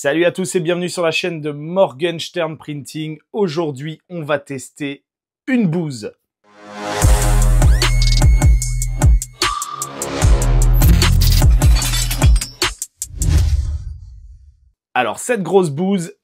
Salut à tous et bienvenue sur la chaîne de Morgenstern Printing. Aujourd'hui, on va tester une bouse. Alors, cette grosse bouse,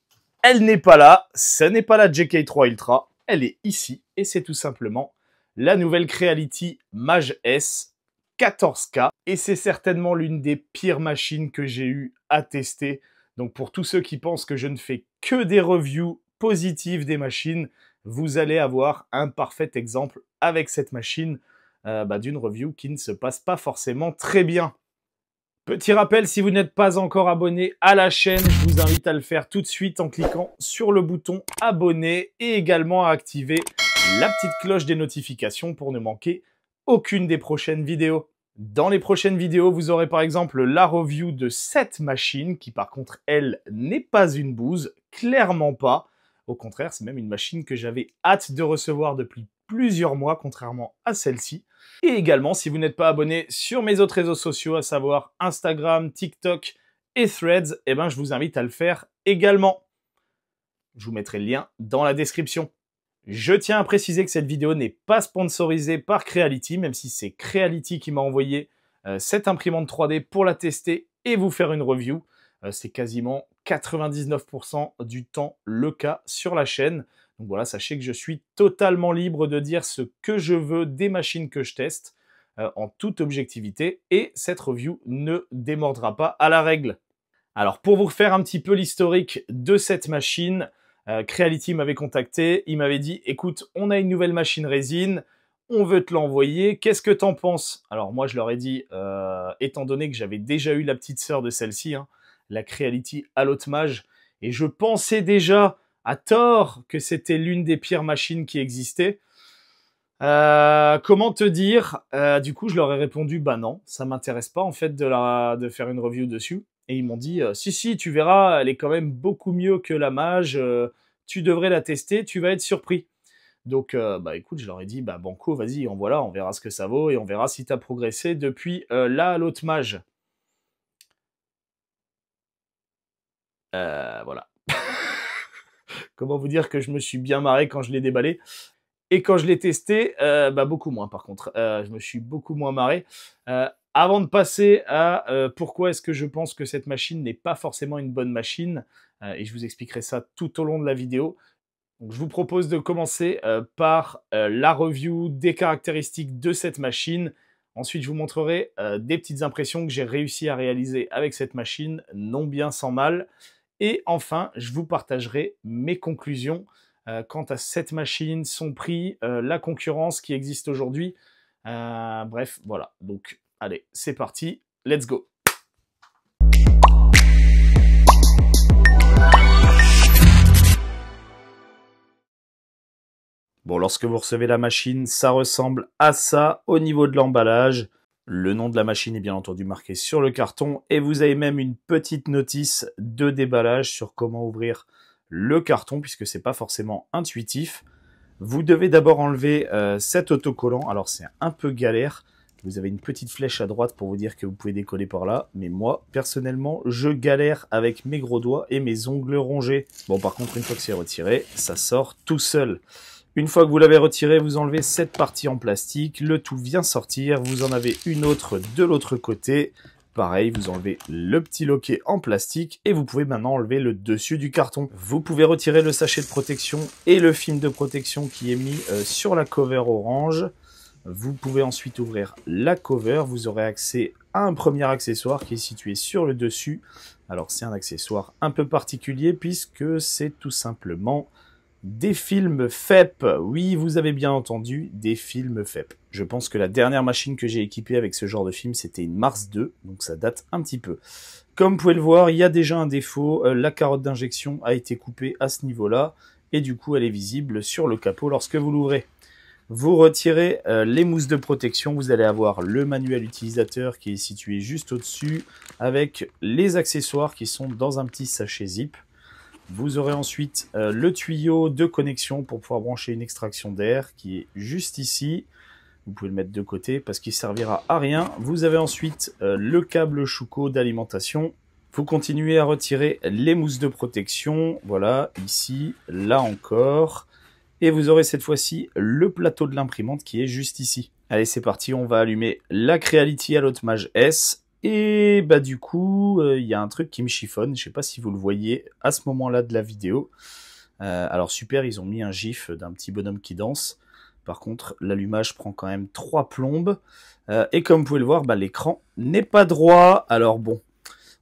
elle n'est pas là. Ce n'est pas la JK3 Ultra. Elle est ici et c'est tout simplement la nouvelle Creality Mage S 14K. Et c'est certainement l'une des pires machines que j'ai eu à tester. Donc pour tous ceux qui pensent que je ne fais que des reviews positives des machines, vous allez avoir un parfait exemple avec cette machine d'une review qui ne se passe pas forcément très bien. Petit rappel, si vous n'êtes pas encore abonné à la chaîne, je vous invite à le faire tout de suite en cliquant sur le bouton abonner et également à activer la petite cloche des notifications pour ne manquer aucune des prochaines vidéos. Dans les prochaines vidéos, vous aurez par exemple la review de cette machine qui par contre, elle, n'est pas une bouse, clairement pas. Au contraire, c'est même une machine que j'avais hâte de recevoir depuis plusieurs mois, contrairement à celle-ci. Et également, si vous n'êtes pas abonné sur mes autres réseaux sociaux, à savoir Instagram, TikTok et Threads, je vous invite à le faire également. Je vous mettrai le lien dans la description. Je tiens à préciser que cette vidéo n'est pas sponsorisée par Creality, même si c'est Creality qui m'a envoyé cette imprimante 3D pour la tester et vous faire une review. C'est quasiment 99% du temps le cas sur la chaîne. Donc voilà, sachez que je suis totalement libre de dire ce que je veux des machines que je teste en toute objectivité et cette review ne démordra pas à la règle. Alors pour vous faire un petit peu l'historique de cette machine, Creality m'avait contacté, il m'avait dit « Écoute, on a une nouvelle machine résine, on veut te l'envoyer, qu'est-ce que t'en penses ?» Alors moi je leur ai dit, étant donné que j'avais déjà eu la petite sœur de celle-ci, la Creality Allotte Mage, et je pensais déjà à tort que c'était l'une des pires machines qui existaient. Comment te dire, du coup je leur ai répondu « Bah non, ça m'intéresse pas en fait de faire une review dessus. » Et ils m'ont dit « Si, tu verras, elle est quand même beaucoup mieux que la Mage, tu devrais la tester, tu vas être surpris. » Donc, écoute, je leur ai dit « Banco, vas-y, envoie-la, on verra ce que ça vaut et on verra si tu as progressé depuis la Allotte Mage. » Voilà. Comment vous dire que je me suis bien marré quand je l'ai déballé. Et quand je l'ai testé, beaucoup moins par contre. Je me suis beaucoup moins marré. Avant de passer à pourquoi est-ce que je pense que cette machine n'est pas forcément une bonne machine, et je vous expliquerai ça tout au long de la vidéo. Donc, je vous propose de commencer par la review des caractéristiques de cette machine. Ensuite, je vous montrerai des petites impressions que j'ai réussi à réaliser avec cette machine, non bien sans mal. Et enfin, je vous partagerai mes conclusions quant à cette machine, son prix, la concurrence qui existe aujourd'hui. Bref, voilà. Donc, allez, c'est parti. Let's go. Bon, lorsque vous recevez la machine, ça ressemble à ça au niveau de l'emballage. Le nom de la machine est bien entendu marqué sur le carton et vous avez même une petite notice de déballage sur comment ouvrir le carton puisque c'est pas forcément intuitif. Vous devez d'abord enlever cet autocollant. Alors c'est un peu galère. Vous avez une petite flèche à droite pour vous dire que vous pouvez décoller par là. Mais moi, personnellement, je galère avec mes gros doigts et mes ongles rongés. Bon, par contre, une fois que c'est retiré, ça sort tout seul. Une fois que vous l'avez retiré, vous enlevez cette partie en plastique, le tout vient sortir, vous en avez une autre de l'autre côté. Pareil, vous enlevez le petit loquet en plastique et vous pouvez maintenant enlever le dessus du carton. Vous pouvez retirer le sachet de protection et le film de protection qui est mis sur la cover orange. Vous pouvez ensuite ouvrir la cover, vous aurez accès à un premier accessoire qui est situé sur le dessus. Alors c'est un accessoire un peu particulier puisque c'est tout simplement des films FEP. Oui, vous avez bien entendu, des films FEP. Je pense que la dernière machine que j'ai équipée avec ce genre de film, c'était une Mars 2, donc ça date un petit peu. Comme vous pouvez le voir, il y a déjà un défaut, la carotte d'injection a été coupée à ce niveau-là, et du coup elle est visible sur le capot lorsque vous l'ouvrez. Vous retirez les mousses de protection, vous allez avoir le manuel utilisateur qui est situé juste au-dessus, avec les accessoires qui sont dans un petit sachet zip. Vous aurez ensuite le tuyau de connexion pour pouvoir brancher une extraction d'air qui est juste ici. Vous pouvez le mettre de côté parce qu'il servira à rien. Vous avez ensuite le câble Schuko d'alimentation Vous continuez à retirer les mousses de protection, voilà, ici, là encore. Et vous aurez cette fois-ci le plateau de l'imprimante qui est juste ici. Allez, c'est parti, on va allumer la Creality Alloy Mage S. Et bah du coup, il y a un truc qui me chiffonne, je sais pas si vous le voyez à ce moment-là de la vidéo. Alors super, ils ont mis un gif d'un petit bonhomme qui danse. Par contre, l'allumage prend quand même 3 plombes. Et comme vous pouvez le voir, bah, l'écran n'est pas droit. Alors bon,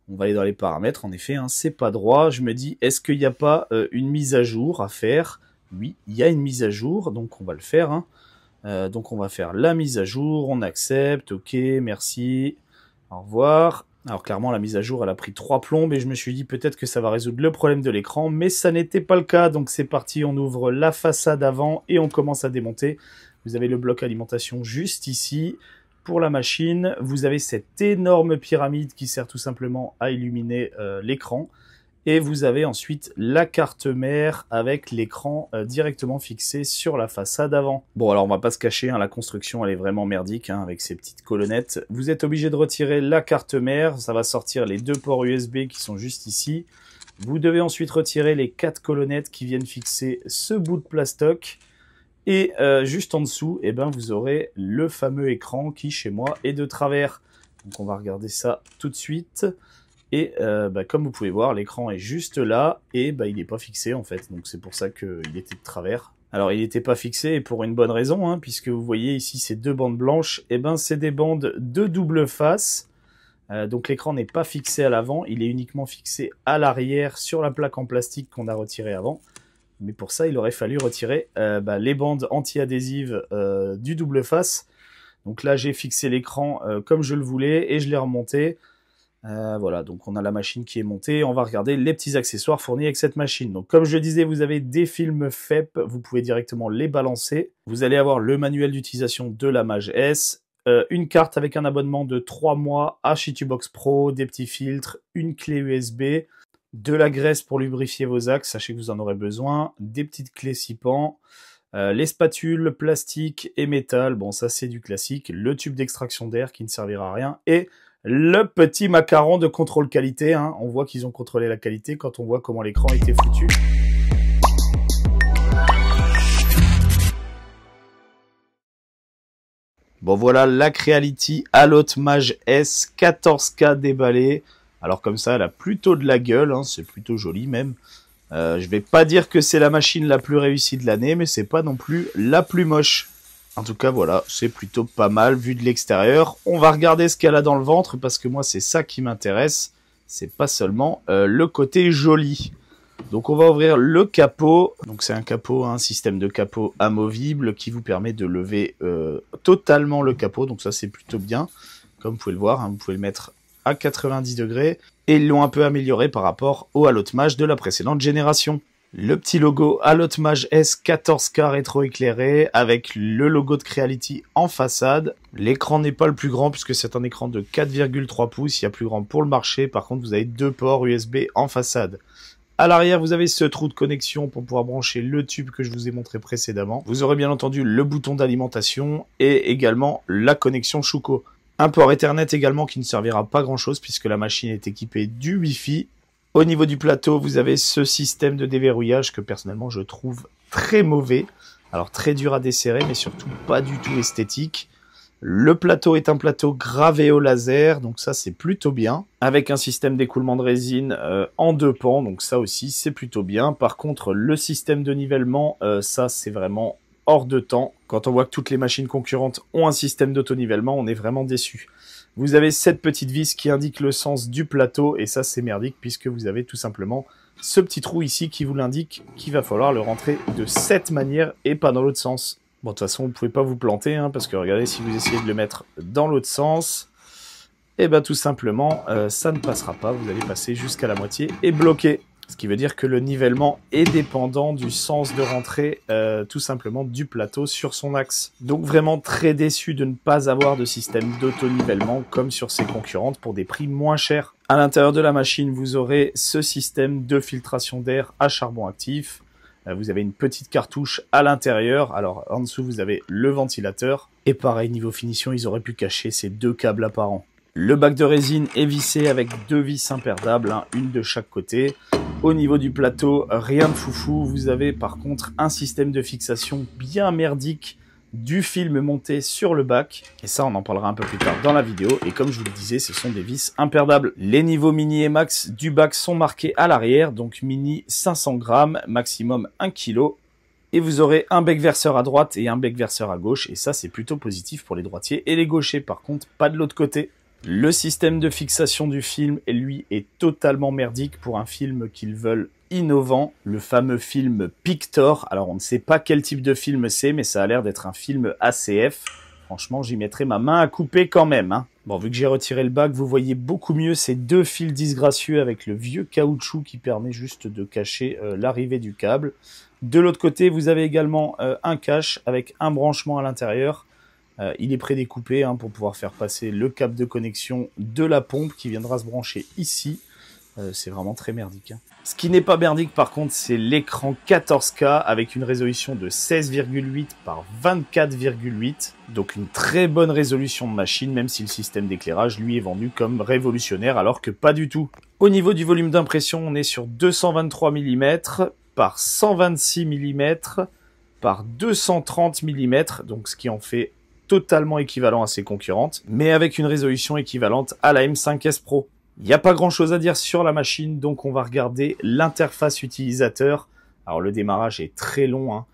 on va aller dans les paramètres, en effet, hein, c'est pas droit. Je me dis, est-ce qu'il n'y a pas une mise à jour à faire? Oui, il y a une mise à jour, donc on va le faire. Hein. Donc on va faire la mise à jour, on accepte, ok, merci, au revoir. Alors clairement, la mise à jour, elle a pris 3 plombes et je me suis dit peut-être que ça va résoudre le problème de l'écran, mais ça n'était pas le cas. Donc c'est parti, on ouvre la façade avant et on commence à démonter. Vous avez le bloc alimentation juste ici. Pour la machine, vous avez cette énorme pyramide qui sert tout simplement à illuminer l'écran. Et vous avez ensuite la carte mère avec l'écran directement fixé sur la façade avant. Bon, alors on va pas se cacher, hein, la construction elle est vraiment merdique hein, avec ces petites colonnettes. Vous êtes obligé de retirer la carte mère, ça va sortir les 2 ports USB qui sont juste ici. Vous devez ensuite retirer les 4 colonnettes qui viennent fixer ce bout de plastoc. Et juste en dessous, eh ben, vous aurez le fameux écran qui, chez moi, est de travers. Donc on va regarder ça tout de suite. Et bah, comme vous pouvez voir, l'écran est juste là et bah, il n'est pas fixé en fait. Donc c'est pour ça qu'il était de travers. Alors il n'était pas fixé et pour une bonne raison, hein, puisque vous voyez ici ces 2 bandes blanches, eh ben, c'est des bandes de double face. Donc l'écran n'est pas fixé à l'avant, il est uniquement fixé à l'arrière sur la plaque en plastique qu'on a retirée avant. Mais pour ça, il aurait fallu retirer les bandes anti-adhésives du double face. Donc là, j'ai fixé l'écran comme je le voulais et je l'ai remonté. Voilà, donc on a la machine qui est montée. On va regarder les petits accessoires fournis avec cette machine. Donc comme je le disais, vous avez des films FEP. Vous pouvez directement les balancer. Vous allez avoir le manuel d'utilisation de la Mage S. Une carte avec un abonnement de 3 mois à Shitubox Pro, des petits filtres, une clé USB, de la graisse pour lubrifier vos axes, sachez que vous en aurez besoin, des petites clés 6 pans, les spatules, plastique et métal, bon ça c'est du classique, le tube d'extraction d'air qui ne servira à rien, et le petit macaron de contrôle qualité, hein. On voit qu'ils ont contrôlé la qualité quand on voit comment l'écran était foutu. Bon voilà, la Creality Alloy Mage S 14K déballée. Alors comme ça, elle a plutôt de la gueule, hein, c'est plutôt joli même. Je vais pas dire que c'est la machine la plus réussie de l'année, mais c'est pas non plus la plus moche. En tout cas, voilà, c'est plutôt pas mal vu de l'extérieur. On va regarder ce qu'elle a dans le ventre, parce que moi, c'est ça qui m'intéresse. C'est pas seulement le côté joli. Donc on va ouvrir le capot. Donc c'est un capot, un système de capot amovible qui vous permet de lever totalement le capot. Donc ça, c'est plutôt bien. Comme vous pouvez le voir, hein, vous pouvez le mettre à 90 degrés et ils l'ont un peu amélioré par rapport au Alloy Mage de la précédente génération. Le petit logo Alloy Mage S 14K rétro-éclairé avec le logo de Creality en façade. L'écran n'est pas le plus grand puisque c'est un écran de 4,3 pouces, il y a plus grand pour le marché. Par contre, vous avez 2 ports USB en façade. À l'arrière, vous avez ce trou de connexion pour pouvoir brancher le tube que je vous ai montré précédemment. Vous aurez bien entendu le bouton d'alimentation et également la connexion Schuko. Un port Ethernet également qui ne servira pas grand chose puisque la machine est équipée du Wi-Fi. Au niveau du plateau, vous avez ce système de déverrouillage que personnellement je trouve très mauvais. Alors très dur à desserrer mais surtout pas du tout esthétique. Le plateau est un plateau gravé au laser, donc ça c'est plutôt bien. Avec un système d'écoulement de résine en 2 pans, donc ça aussi c'est plutôt bien. Par contre le système de nivellement, ça c'est vraiment hors de temps. Quand on voit que toutes les machines concurrentes ont un système d'autonivellement, on est vraiment déçu. Vous avez cette petite vis qui indique le sens du plateau, et ça c'est merdique puisque vous avez tout simplement ce petit trou ici qui vous l'indique qu'il va falloir le rentrer de cette manière et pas dans l'autre sens. Bon, de toute façon, vous ne pouvez pas vous planter, hein, parce que regardez, si vous essayez de le mettre dans l'autre sens, et ben tout simplement, ça ne passera pas. Vous allez passer jusqu'à la moitié et bloquer. Ce qui veut dire que le nivellement est dépendant du sens de rentrée, tout simplement, du plateau sur son axe. Donc vraiment très déçu de ne pas avoir de système d'auto-nivellement comme sur ses concurrentes pour des prix moins chers. À l'intérieur de la machine, vous aurez ce système de filtration d'air à charbon actif. Vous avez une petite cartouche à l'intérieur. Alors en dessous, vous avez le ventilateur. Et pareil, niveau finition, ils auraient pu cacher ces 2 câbles apparents. Le bac de résine est vissé avec 2 vis imperdables, hein, une de chaque côté. Au niveau du plateau, rien de foufou. Vous avez par contre un système de fixation bien merdique du film monté sur le bac. Et ça, on en parlera un peu plus tard dans la vidéo. Et comme je vous le disais, ce sont des vis imperdables. Les niveaux mini et max du bac sont marqués à l'arrière. Donc mini 500 grammes, maximum 1 kg. Et vous aurez un bec verseur à droite et un bec verseur à gauche. Et ça, c'est plutôt positif pour les droitiers et les gauchers. Par contre, pas de l'autre côté. Le système de fixation du film, lui, est totalement merdique pour un film qu'ils veulent innovant. Le fameux film Pictor. Alors, on ne sait pas quel type de film c'est, mais ça a l'air d'être un film ACF. Franchement, j'y mettrai ma main à couper quand même, hein. Bon, vu que j'ai retiré le bac, vous voyez beaucoup mieux ces 2 fils disgracieux avec le vieux caoutchouc qui permet juste de cacher l'arrivée du câble. De l'autre côté, vous avez également un cache avec un branchement à l'intérieur. Il est prédécoupé hein, pour pouvoir faire passer le câble de connexion de la pompe qui viendra se brancher ici. C'est vraiment très merdique, hein. Ce qui n'est pas merdique par contre, c'est l'écran 14K avec une résolution de 16,8 par 24,8. Donc une très bonne résolution de machine, même si le système d'éclairage lui est vendu comme révolutionnaire alors que pas du tout. Au niveau du volume d'impression, on est sur 223 mm par 126 mm par 230 mm, donc ce qui en fait totalement équivalent à ses concurrentes, mais avec une résolution équivalente à la M5S Pro. Il n'y a pas grand chose à dire sur la machine, donc on va regarder l'interface utilisateur. Alors le démarrage est très long, hein.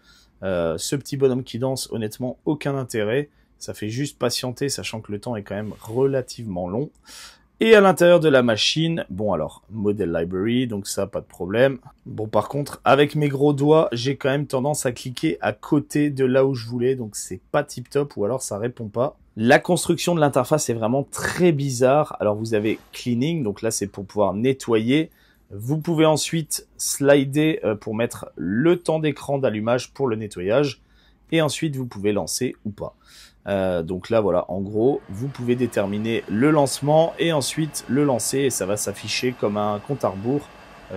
Ce petit bonhomme qui danse, honnêtement, aucun intérêt. Ça fait juste patienter, sachant que le temps est quand même relativement long. Et à l'intérieur de la machine, bon alors, Model Library, donc ça, pas de problème. Bon par contre, avec mes gros doigts, j'ai quand même tendance à cliquer à côté de là où je voulais, donc c'est pas tip top, ou alors ça répond pas. La construction de l'interface est vraiment très bizarre. Alors vous avez Cleaning, donc là c'est pour pouvoir nettoyer. Vous pouvez ensuite slider pour mettre le temps d'écran d'allumage pour le nettoyage. Et ensuite vous pouvez lancer ou pas. Donc là voilà, en gros, vous pouvez déterminer le lancement et ensuite le lancer et ça va s'afficher comme un compte à rebours.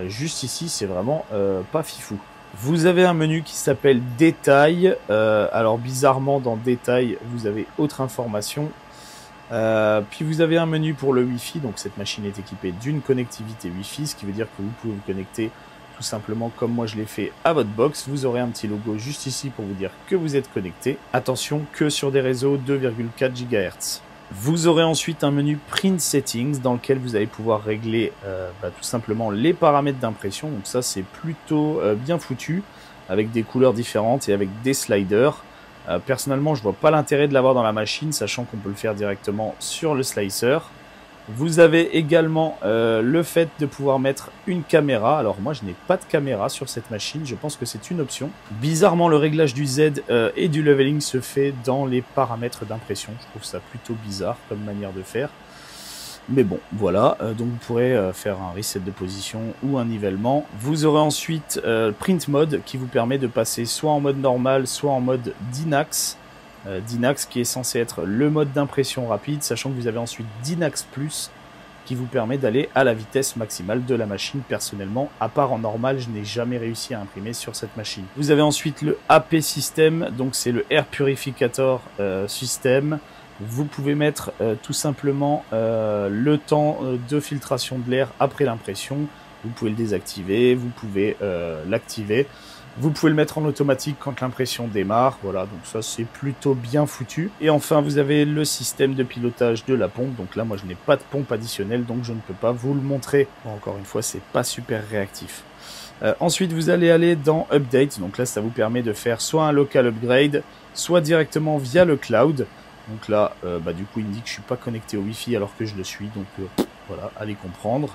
Juste ici, c'est vraiment pas fifou. Vous avez un menu qui s'appelle Détail. Alors bizarrement, dans Détail, vous avez autre information. Puis vous avez un menu pour le Wi-Fi. Donc cette machine est équipée d'une connectivité Wi-Fi, ce qui veut dire que vous pouvez vous connecter tout simplement comme moi je l'ai fait à votre box. Vous aurez un petit logo juste ici pour vous dire que vous êtes connecté. Attention que sur des réseaux 2,4 GHz. Vous aurez ensuite un menu Print Settings dans lequel vous allez pouvoir régler tout simplement les paramètres d'impression. Donc ça c'est plutôt bien foutu avec des couleurs différentes et avec des sliders. Personnellement je vois pas l'intérêt de l'avoir dans la machine sachant qu'on peut le faire directement sur le slicer. Vous avez également le fait de pouvoir mettre une caméra. Alors moi je n'ai pas de caméra sur cette machine, je pense que c'est une option. Bizarrement le réglage du Z et du leveling se fait dans les paramètres d'impression. Je trouve ça plutôt bizarre comme manière de faire. Mais bon voilà, donc vous pourrez faire un reset de position ou un nivellement. Vous aurez ensuite Print Mode qui vous permet de passer soit en mode normal, soit en mode Dynax. Dynax qui est censé être le mode d'impression rapide, sachant que vous avez ensuite Dynax Plus qui vous permet d'aller à la vitesse maximale de la machine. Personnellement, à part en normal, je n'ai jamais réussi à imprimer sur cette machine. Vous avez ensuite le AP System, donc c'est le Air Purificator System. Vous pouvez mettre tout simplement le temps de filtration de l'air après l'impression. Vous pouvez le désactiver, vous pouvez l'activer. Vous pouvez le mettre en automatique quand l'impression démarre. Voilà, donc ça c'est plutôt bien foutu. Et enfin, vous avez le système de pilotage de la pompe. Donc là, moi je n'ai pas de pompe additionnelle, donc je ne peux pas vous le montrer. Bon, encore une fois, c'est pas super réactif. Ensuite, vous allez aller dans Update. Donc là, ça vous permet de faire soit un local upgrade, soit directement via le cloud. Donc là, du coup, il me dit que je suis pas connecté au Wi-Fi alors que je le suis. Donc voilà, allez comprendre.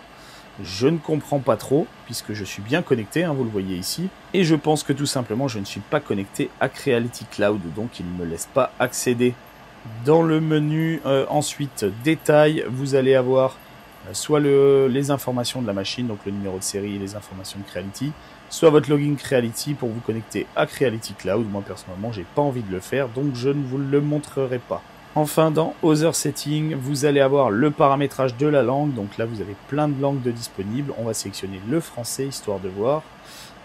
Je ne comprends pas trop, puisque je suis bien connecté, hein, vous le voyez ici. Et je pense que tout simplement, je ne suis pas connecté à Creality Cloud, donc il ne me laisse pas accéder. Dans le menu, ensuite, détail, vous allez avoir soit les informations de la machine, donc le numéro de série et les informations de Creality, soit votre login Creality pour vous connecter à Creality Cloud. Moi, personnellement, j'ai pas envie de le faire, donc je ne vous le montrerai pas. Enfin, dans Other Settings, vous allez avoir le paramétrage de la langue. Donc là, vous avez plein de langues de disponibles. On va sélectionner le français, histoire de voir.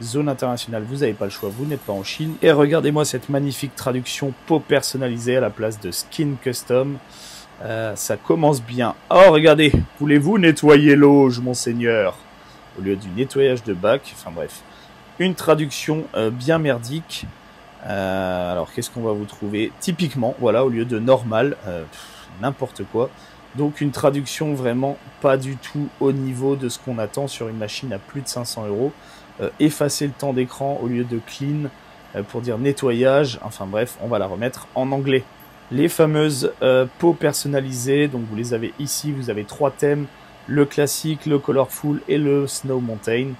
Zone internationale, vous n'avez pas le choix, vous n'êtes pas en Chine. Et regardez-moi cette magnifique traduction peau personnalisée à la place de Skin Custom. Ça commence bien. Oh, regardez, voulez-vous nettoyer l'auge, monseigneur? Au lieu du nettoyage de bac, enfin bref. Une traduction bien merdique. Alors, qu'est-ce qu'on va vous trouver? Typiquement, voilà, au lieu de normal, n'importe quoi. Donc, une traduction vraiment pas du tout au niveau de ce qu'on attend sur une machine à plus de 500 €. Effacer le temps d'écran au lieu de clean pour dire nettoyage. Enfin bref, on va la remettre en anglais. Les fameuses peaux personnalisées, donc vous les avez ici, vous avez 3 thèmes, le classique, le colorful et le snow mountain.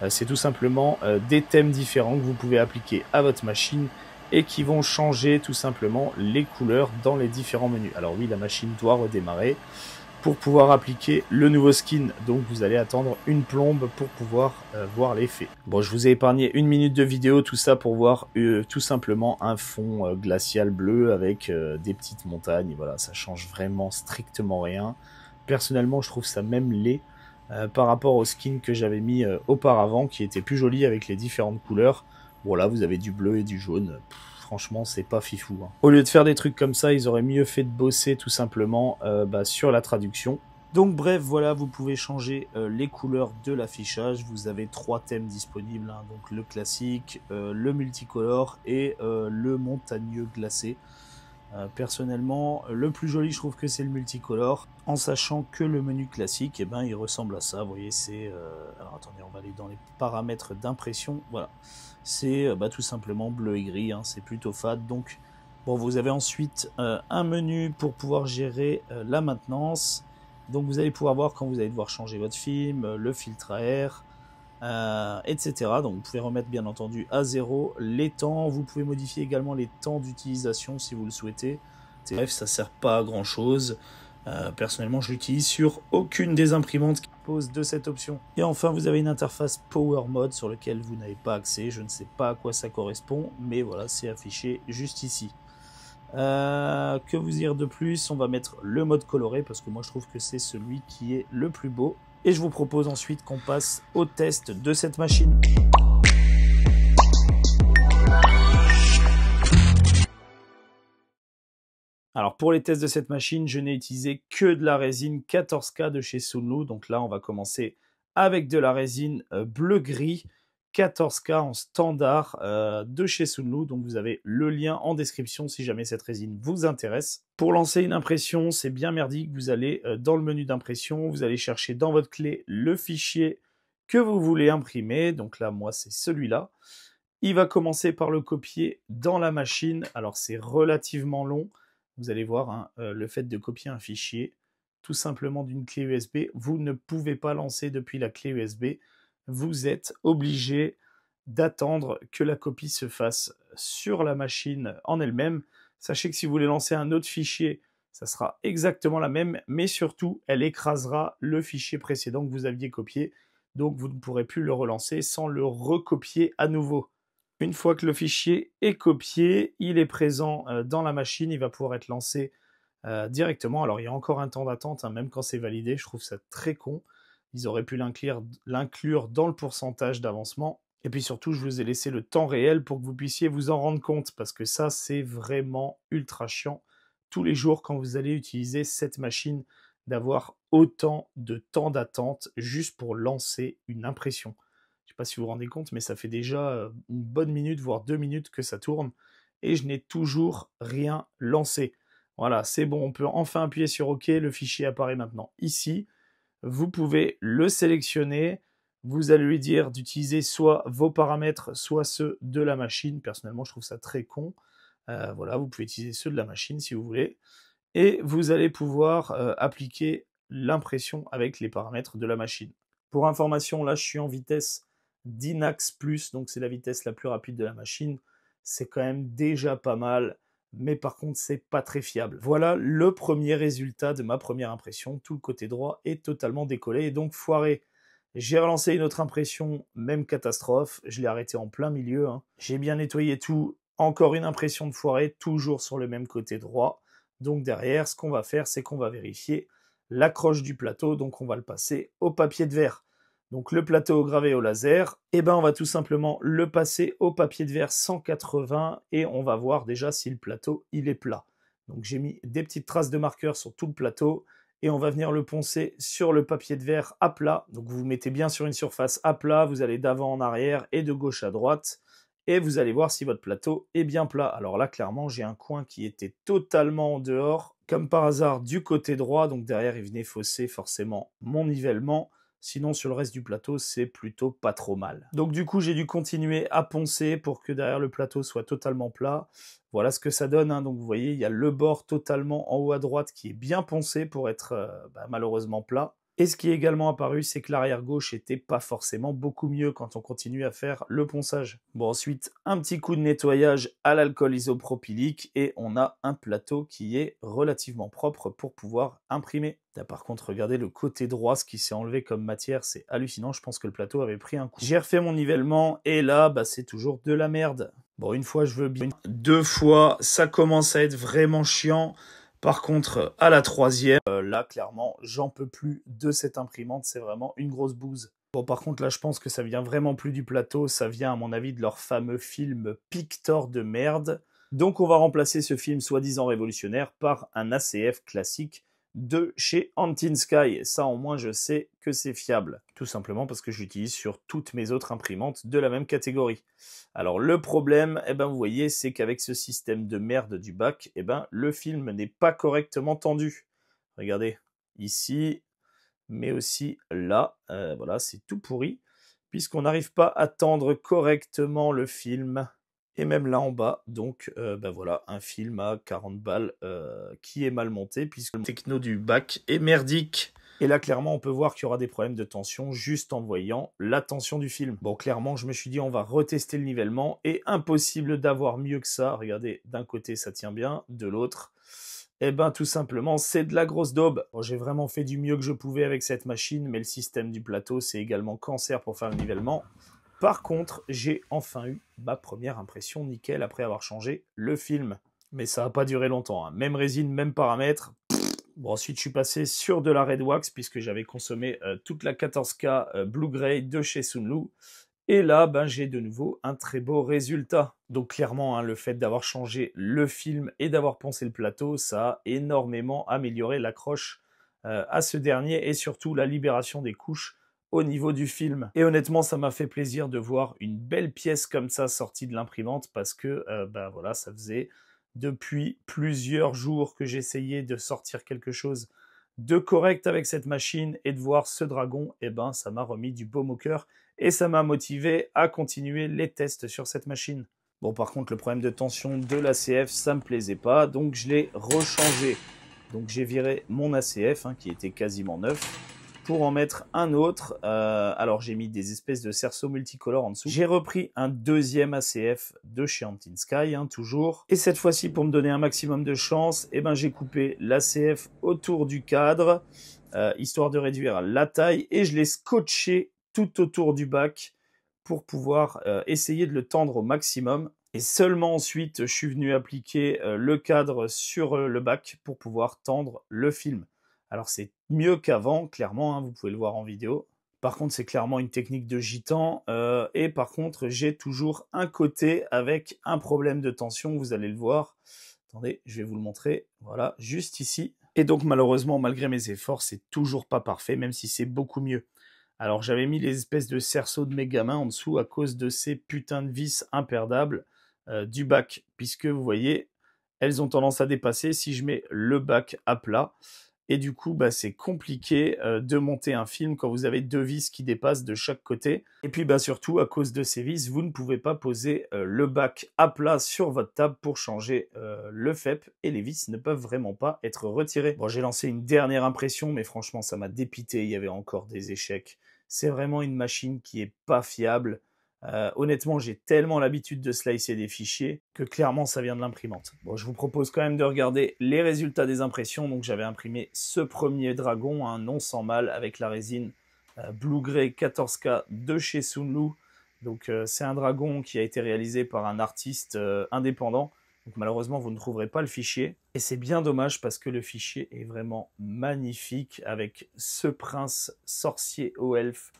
C'est tout simplement des thèmes différents que vous pouvez appliquer à votre machine et qui vont changer tout simplement les couleurs dans les différents menus. Alors oui, la machine doit redémarrer pour pouvoir appliquer le nouveau skin. Donc vous allez attendre une plombe pour pouvoir voir l'effet. Bon, je vous ai épargné une minute de vidéo, tout ça pour voir tout simplement un fond glacial bleu avec des petites montagnes. Voilà, ça change vraiment strictement rien. Personnellement, je trouve ça même laid par rapport au skin que j'avais mis auparavant, qui était plus joli avec les différentes couleurs. Bon là, vous avez du bleu et du jaune. Franchement, c'est pas fifou. Hein. Au lieu de faire des trucs comme ça, ils auraient mieux fait de bosser tout simplement sur la traduction. Donc bref, voilà, vous pouvez changer les couleurs de l'affichage. Vous avez 3 thèmes disponibles, hein, donc le classique, le multicolore et le montagneux glacé. Personnellement, le plus joli, je trouve que c'est le multicolore, en sachant que le menu classique, eh ben, il ressemble à ça. Vous voyez, c'est... alors attendez, on va aller dans les paramètres d'impression. Voilà, c'est tout simplement bleu et gris, hein, c'est plutôt fade. Donc, bon, vous avez ensuite un menu pour pouvoir gérer la maintenance. Donc, vous allez pouvoir voir quand vous allez devoir changer votre film, le filtre à air, etc. Donc vous pouvez remettre bien entendu à 0 les temps. Vous pouvez modifier également les temps d'utilisation si vous le souhaitez. Bref, ça sert pas à grand chose. Personnellement, je l'utilise sur aucune des imprimantes qui posent de cette option. Et enfin, vous avez une interface Power Mode sur laquelle vous n'avez pas accès. Je ne sais pas à quoi ça correspond, mais voilà, c'est affiché juste ici. Que vous dire de plus? On va mettre le mode coloré parce que moi je trouve que c'est celui qui est le plus beau. Et je vous propose ensuite qu'on passe au test de cette machine. Alors pour les tests de cette machine, je n'ai utilisé que de la résine 14K de chez Sunlu. Donc là, on va commencer avec de la résine bleu-gris 14K en standard de chez Sunlu. Donc vous avez le lien en description si jamais cette résine vous intéresse. Pour lancer une impression, c'est bien merdique. Vous allez dans le menu d'impression, vous allez chercher dans votre clé le fichier que vous voulez imprimer. Donc là, moi, c'est celui-là. Il va commencer par le copier dans la machine. Alors c'est relativement long. Vous allez voir, hein, le fait de copier un fichier tout simplement d'une clé USB, vous ne pouvez pas lancer depuis la clé USB. Vous êtes obligé d'attendre que la copie se fasse sur la machine en elle-même. Sachez que si vous voulez lancer un autre fichier, ça sera exactement la même, mais surtout, elle écrasera le fichier précédent que vous aviez copié. Donc, vous ne pourrez plus le relancer sans le recopier à nouveau. Une fois que le fichier est copié, il est présent dans la machine, il va pouvoir être lancé directement. Alors, il y a encore un temps d'attente, hein, même quand c'est validé. Je trouve ça très con. Ils auraient pu l'inclure dans le pourcentage d'avancement. Et puis surtout, je vous ai laissé le temps réel pour que vous puissiez vous en rendre compte, parce que ça, c'est vraiment ultra chiant tous les jours quand vous allez utiliser cette machine, d'avoir autant de temps d'attente juste pour lancer une impression. Je ne sais pas si vous vous rendez compte, mais ça fait déjà une bonne minute, voire 2 minutes que ça tourne, et je n'ai toujours rien lancé. Voilà, c'est bon, on peut enfin appuyer sur OK, le fichier apparaît maintenant ici. Vous pouvez le sélectionner, vous allez lui dire d'utiliser soit vos paramètres, soit ceux de la machine. Personnellement, je trouve ça très con. Voilà, vous pouvez utiliser ceux de la machine si vous voulez. Et vous allez pouvoir appliquer l'impression avec les paramètres de la machine. Pour information, là, je suis en vitesse Dynax+, donc c'est la vitesse la plus rapide de la machine. C'est quand même déjà pas mal, mais par contre, c'est pas très fiable. Voilà le premier résultat de ma première impression. Tout le côté droit est totalement décollé et donc foiré. J'ai relancé une autre impression, même catastrophe. Je l'ai arrêté en plein milieu. Hein. J'ai bien nettoyé tout. Encore une impression de foiré, toujours sur le même côté droit. Donc derrière, ce qu'on va faire, c'est qu'on va vérifier l'accroche du plateau. Donc on va le passer au papier de verre. Donc le plateau gravé au laser, on va tout simplement le passer au papier de verre 180 et on va voir déjà si le plateau il est plat. Donc j'ai mis des petites traces de marqueur sur tout le plateau et on va venir le poncer sur le papier de verre à plat. Donc vous mettez bien sur une surface à plat, vous allez d'avant en arrière et de gauche à droite et vous allez voir si votre plateau est bien plat. Alors là, clairement, j'ai un coin qui était totalement en dehors, comme par hasard du côté droit, donc derrière il venait fausser forcément mon nivellement. Sinon, sur le reste du plateau, c'est plutôt pas trop mal. Donc du coup, j'ai dû continuer à poncer pour que derrière le plateau soit totalement plat. Voilà ce que ça donne, hein. Donc vous voyez, il y a le bord totalement en haut à droite qui est bien poncé pour être malheureusement plat. Et ce qui est également apparu, c'est que l'arrière gauche était pas forcément beaucoup mieux quand on continue à faire le ponçage. Bon, ensuite, un petit coup de nettoyage à l'alcool isopropylique et on a un plateau qui est relativement propre pour pouvoir imprimer. Là, par contre, regardez le côté droit, ce qui s'est enlevé comme matière, c'est hallucinant. Je pense que le plateau avait pris un coup. J'ai refait mon nivellement et là, c'est toujours de la merde. Bon, une fois, je veux bien. Deux fois, ça commence à être vraiment chiant. Par contre, à la troisième, là, clairement, j'en peux plus de cette imprimante. C'est vraiment une grosse bouse. Bon, par contre, là, je pense que ça vient vraiment plus du plateau. Ça vient, à mon avis, de leur fameux film Pictor de merde. Donc, on va remplacer ce film soi-disant révolutionnaire par un ACF classique de chez Antinsky. Ça, au moins, je sais que c'est fiable. Tout simplement parce que j'utilise sur toutes mes autres imprimantes de la même catégorie. Alors, le problème, vous voyez, c'est qu'avec ce système de merde du bac, le film n'est pas correctement tendu. Regardez, ici, mais aussi là, voilà, c'est tout pourri, puisqu'on n'arrive pas à tendre correctement le film. Et même là en bas, donc voilà, un film à 40 balles qui est mal monté, puisque le techno du bac est merdique. Et là, clairement, on peut voir qu'il y aura des problèmes de tension juste en voyant la tension du film. Bon, clairement, je me suis dit, on va retester le nivellement, et impossible d'avoir mieux que ça. Regardez, d'un côté, ça tient bien, de l'autre, tout simplement, c'est de la grosse daube. Bon, j'ai vraiment fait du mieux que je pouvais avec cette machine, mais le système du plateau, c'est également cancer pour faire le nivellement. Par contre, j'ai enfin eu ma première impression nickel après avoir changé le film. Mais ça n'a pas duré longtemps, hein. Même résine, même paramètre. Bon, ensuite, je suis passé sur de la Red Wax, puisque j'avais consommé toute la 14K Blue Gray de chez Sunlu. Et là, j'ai de nouveau un très beau résultat. Donc clairement, hein, le fait d'avoir changé le film et d'avoir poncé le plateau, ça a énormément amélioré l'accroche à ce dernier et surtout la libération des couches au niveau du film. Et honnêtement, ça m'a fait plaisir de voir une belle pièce comme ça sortie de l'imprimante parce que voilà, ça faisait depuis plusieurs jours que j'essayais de sortir quelque chose de correct avec cette machine et de voir ce dragon, ça m'a remis du baume au cœur et ça m'a motivé à continuer les tests sur cette machine. Bon, par contre, le problème de tension de l'ACF, ça me plaisait pas, donc je l'ai rechangé. Donc j'ai viré mon ACF, qui était quasiment neuf, pour en mettre un autre. Alors j'ai mis des espèces de cerceaux multicolores en dessous. J'ai repris un deuxième ACF de chez Antinsky, toujours. Et cette fois-ci, pour me donner un maximum de chance, j'ai coupé l'ACF autour du cadre, histoire de réduire la taille, et je l'ai scotché tout autour du bac pour pouvoir essayer de le tendre au maximum. Et seulement ensuite, je suis venu appliquer le cadre sur le bac pour pouvoir tendre le film. Alors c'est mieux qu'avant, clairement, vous pouvez le voir en vidéo. Par contre, c'est clairement une technique de gitan. Et par contre, j'ai toujours un côté avec un problème de tension, vous allez le voir. Attendez, je vais vous le montrer. Voilà, juste ici. Et donc malheureusement, malgré mes efforts, c'est toujours pas parfait, même si c'est beaucoup mieux. Alors j'avais mis les espèces de cerceaux de mes gamins en dessous à cause de ces putains de vis imperdables du bac, puisque vous voyez, elles ont tendance à dépasser si je mets le bac à plat. Et du coup, c'est compliqué de monter un film quand vous avez deux vis qui dépassent de chaque côté. Et puis surtout, à cause de ces vis, vous ne pouvez pas poser le bac à plat sur votre table pour changer le FEP. Et les vis ne peuvent vraiment pas être retirées. Bon, j'ai lancé une dernière impression, mais franchement, ça m'a dépité. Il y avait encore des échecs. C'est vraiment une machine qui est pas fiable. Honnêtement, j'ai tellement l'habitude de slicer des fichiers que clairement ça vient de l'imprimante. Bon, je vous propose quand même de regarder les résultats des impressions. Donc j'avais imprimé ce premier dragon, un non sans mal, avec la résine Blue Gray 14K de chez Sunlu. Donc c'est un dragon qui a été réalisé par un artiste indépendant. Donc malheureusement, vous ne trouverez pas le fichier. Et c'est bien dommage parce que le fichier est vraiment magnifique avec ce prince sorcier au elfe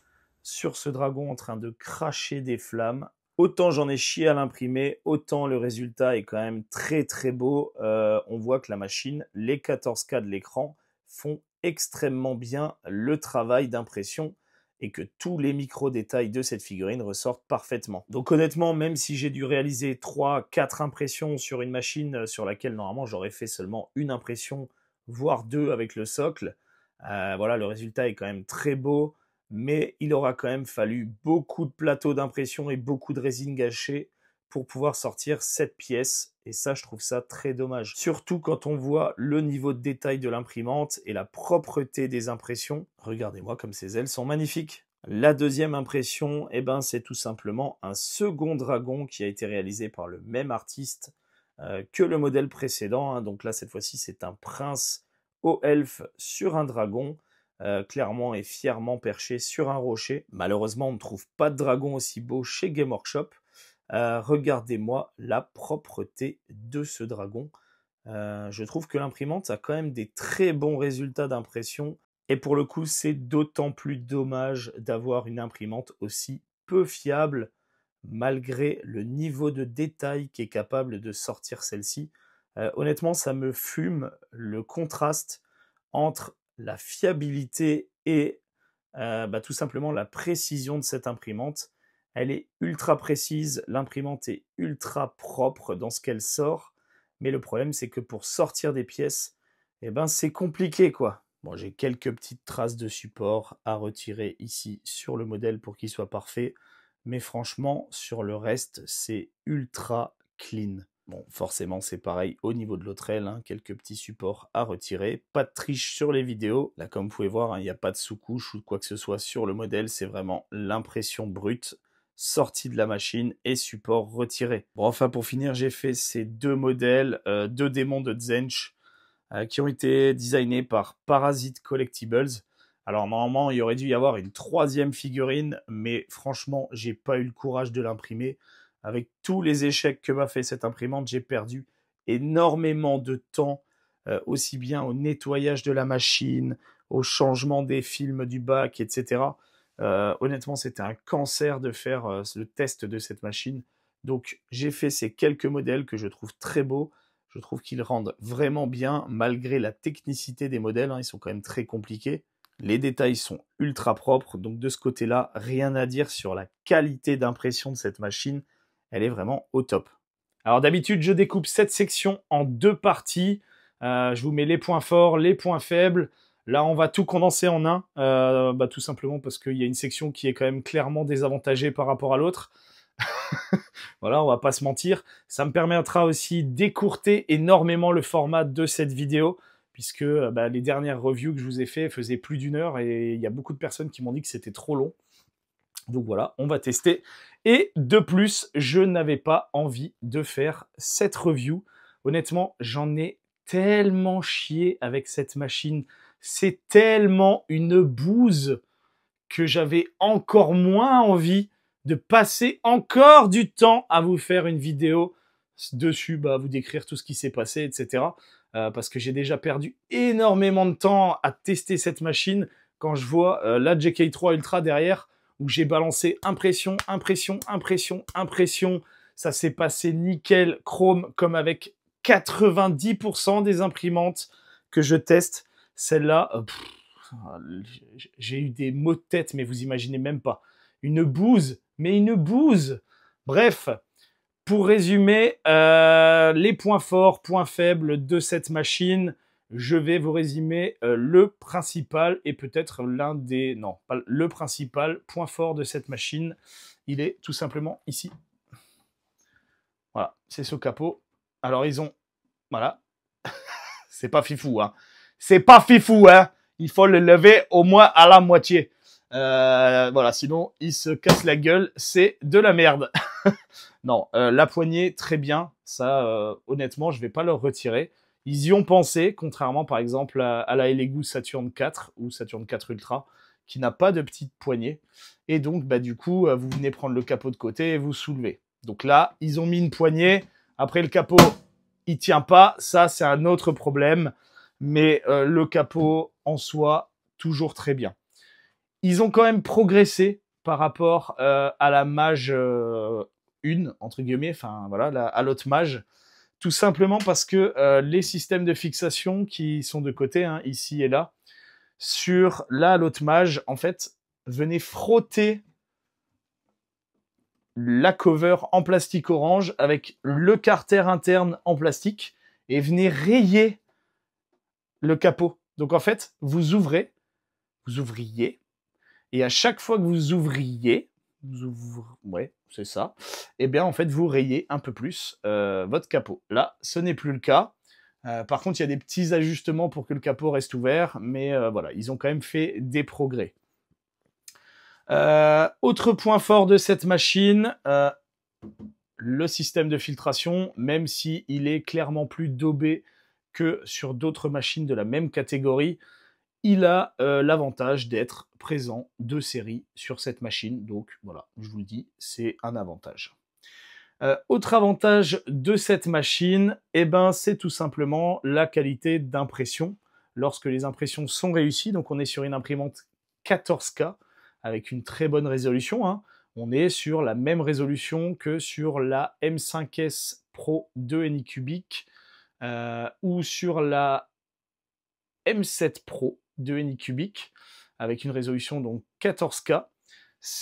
sur ce dragon en train de cracher des flammes. Autant j'en ai chié à l'imprimer, autant le résultat est quand même très très beau. On voit que la machine, les 14K de l'écran font extrêmement bien le travail d'impression et que tous les micro-détails de cette figurine ressortent parfaitement. Donc honnêtement, même si j'ai dû réaliser 3-4 impressions sur une machine sur laquelle normalement j'aurais fait seulement une impression, voire 2 avec le socle, voilà, le résultat est quand même très beau. Mais il aura quand même fallu beaucoup de plateaux d'impression et beaucoup de résine gâchée pour pouvoir sortir cette pièce. Et ça, je trouve ça très dommage. Surtout quand on voit le niveau de détail de l'imprimante et la propreté des impressions. Regardez-moi comme ces ailes sont magnifiques. La deuxième impression, eh ben, c'est tout simplement un second dragon qui a été réalisé par le même artiste que le modèle précédent. Hein. Donc là, cette fois-ci, c'est un prince haut elfe sur un dragon. Clairement et fièrement perché sur un rocher. Malheureusement, on ne trouve pas de dragon aussi beau chez Game Workshop. Regardez-moi la propreté de ce dragon. Je trouve que l'imprimante a quand même des très bons résultats d'impression. Et pour le coup, c'est d'autant plus dommage d'avoir une imprimante aussi peu fiable, malgré le niveau de détail qui est capable de sortir celle-ci. Honnêtement, ça me fume le contraste entre la fiabilité et tout simplement la précision de cette imprimante. Elle est ultra précise, l'imprimante est ultra propre dans ce qu'elle sort, mais le problème c'est que pour sortir des pièces, eh ben, c'est compliqué quoi. Bon, j'ai quelques petites traces de support à retirer ici sur le modèle pour qu'il soit parfait, mais franchement, sur le reste, c'est ultra clean. Bon, forcément, c'est pareil au niveau de l'autre aile, hein, quelques petits supports à retirer. Pas de triche sur les vidéos. Là, comme vous pouvez voir, il n'y a pas de sous-couche ou quoi que ce soit sur le modèle. C'est vraiment l'impression brute, sortie de la machine et support retiré. Bon, enfin, pour finir, j'ai fait ces deux modèles, deux démons de Zench, qui ont été designés par Parasite Collectibles. Alors, normalement, il y aurait dû y avoir une troisième figurine, mais franchement, j'ai pas eu le courage de l'imprimer. Avec tous les échecs que m'a fait cette imprimante, j'ai perdu énormément de temps, aussi bien au nettoyage de la machine, au changement des films du bac, etc. Honnêtement, c'était un cancer de faire le test de cette machine. Donc, j'ai fait ces quelques modèles que je trouve très beaux. Je trouve qu'ils rendent vraiment bien, malgré la technicité des modèles. Hein, ils sont quand même très compliqués. Les détails sont ultra propres. Donc, de ce côté-là, rien à dire sur la qualité d'impression de cette machine. Elle est vraiment au top. Alors d'habitude, je découpe cette section en deux parties. Je vous mets les points forts, les points faibles. Là, on va tout condenser en un, tout simplement parce qu'il y a une section qui est quand même clairement désavantagée par rapport à l'autre. Voilà, on va pas se mentir. Ça me permettra aussi d'écourter énormément le format de cette vidéo, puisque les dernières reviews que je vous ai fait faisaient plus d'une heure et il y a beaucoup de personnes qui m'ont dit que c'était trop long. Donc voilà, on va tester. Et de plus, je n'avais pas envie de faire cette review. Honnêtement, j'en ai tellement chié avec cette machine. C'est tellement une bouse que j'avais encore moins envie de passer encore du temps à vous faire une vidéo dessus, vous décrire tout ce qui s'est passé, etc. Parce que j'ai déjà perdu énormément de temps à tester cette machine. Quand je vois la JK3 Ultra derrière, où j'ai balancé impression, impression, impression, impression. Ça s'est passé nickel, chrome, comme avec 90% des imprimantes que je teste. Celle-là, j'ai eu des maux de tête, mais vous imaginez même pas. Une bouse, mais une bouse. Bref, pour résumer, les points forts, points faibles de cette machine, je vais vous résumer le principal et peut-être l'un des... Non, pas le principal point fort de cette machine. Il est tout simplement ici. Voilà, c'est ce capot. Alors, ils ont... Voilà. C'est pas fifou, hein. C'est pas fifou, hein. Il faut le lever au moins à la moitié. Voilà, sinon, il se casse la gueule. C'est de la merde. Non, la poignée, très bien. Ça, honnêtement, je vais pas leur retirer. Ils y ont pensé, contrairement par exemple à la Elegoo Saturn 4 ou Saturn 4 Ultra, qui n'a pas de petite poignée. Et donc, du coup, vous venez prendre le capot de côté et vous soulevez. Donc là, ils ont mis une poignée. Après, le capot, il tient pas. Ça, c'est un autre problème. Mais le capot, en soi, toujours très bien. Ils ont quand même progressé par rapport à la Mage une, entre guillemets, enfin voilà, à l'autre mage. Tout simplement parce que les systèmes de fixation qui sont de côté, hein, ici et là, sur la l'autre mage, en fait, venez frotter la cover en plastique orange avec le carter interne en plastique et venez rayer le capot. Donc en fait, vous ouvriez, et à chaque fois que vous ouvriez, ouais, c'est ça, et bien en fait, vous rayez un peu plus votre capot. Là, ce n'est plus le cas. Par contre, il y a des petits ajustements pour que le capot reste ouvert, mais voilà, ils ont quand même fait des progrès. Autre point fort de cette machine, le système de filtration, même si il est clairement plus daubé que sur d'autres machines de la même catégorie, il a l'avantage d'être présent de série sur cette machine. Donc voilà, je vous le dis, c'est un avantage. Autre avantage de cette machine, eh ben, c'est tout simplement la qualité d'impression. Lorsque les impressions sont réussies, donc on est sur une imprimante 14K avec une très bonne résolution, hein. On est sur la même résolution que sur la M5S Pro 2 Anycubic ou sur la M7 Pro de Anycubic avec une résolution donc 14K.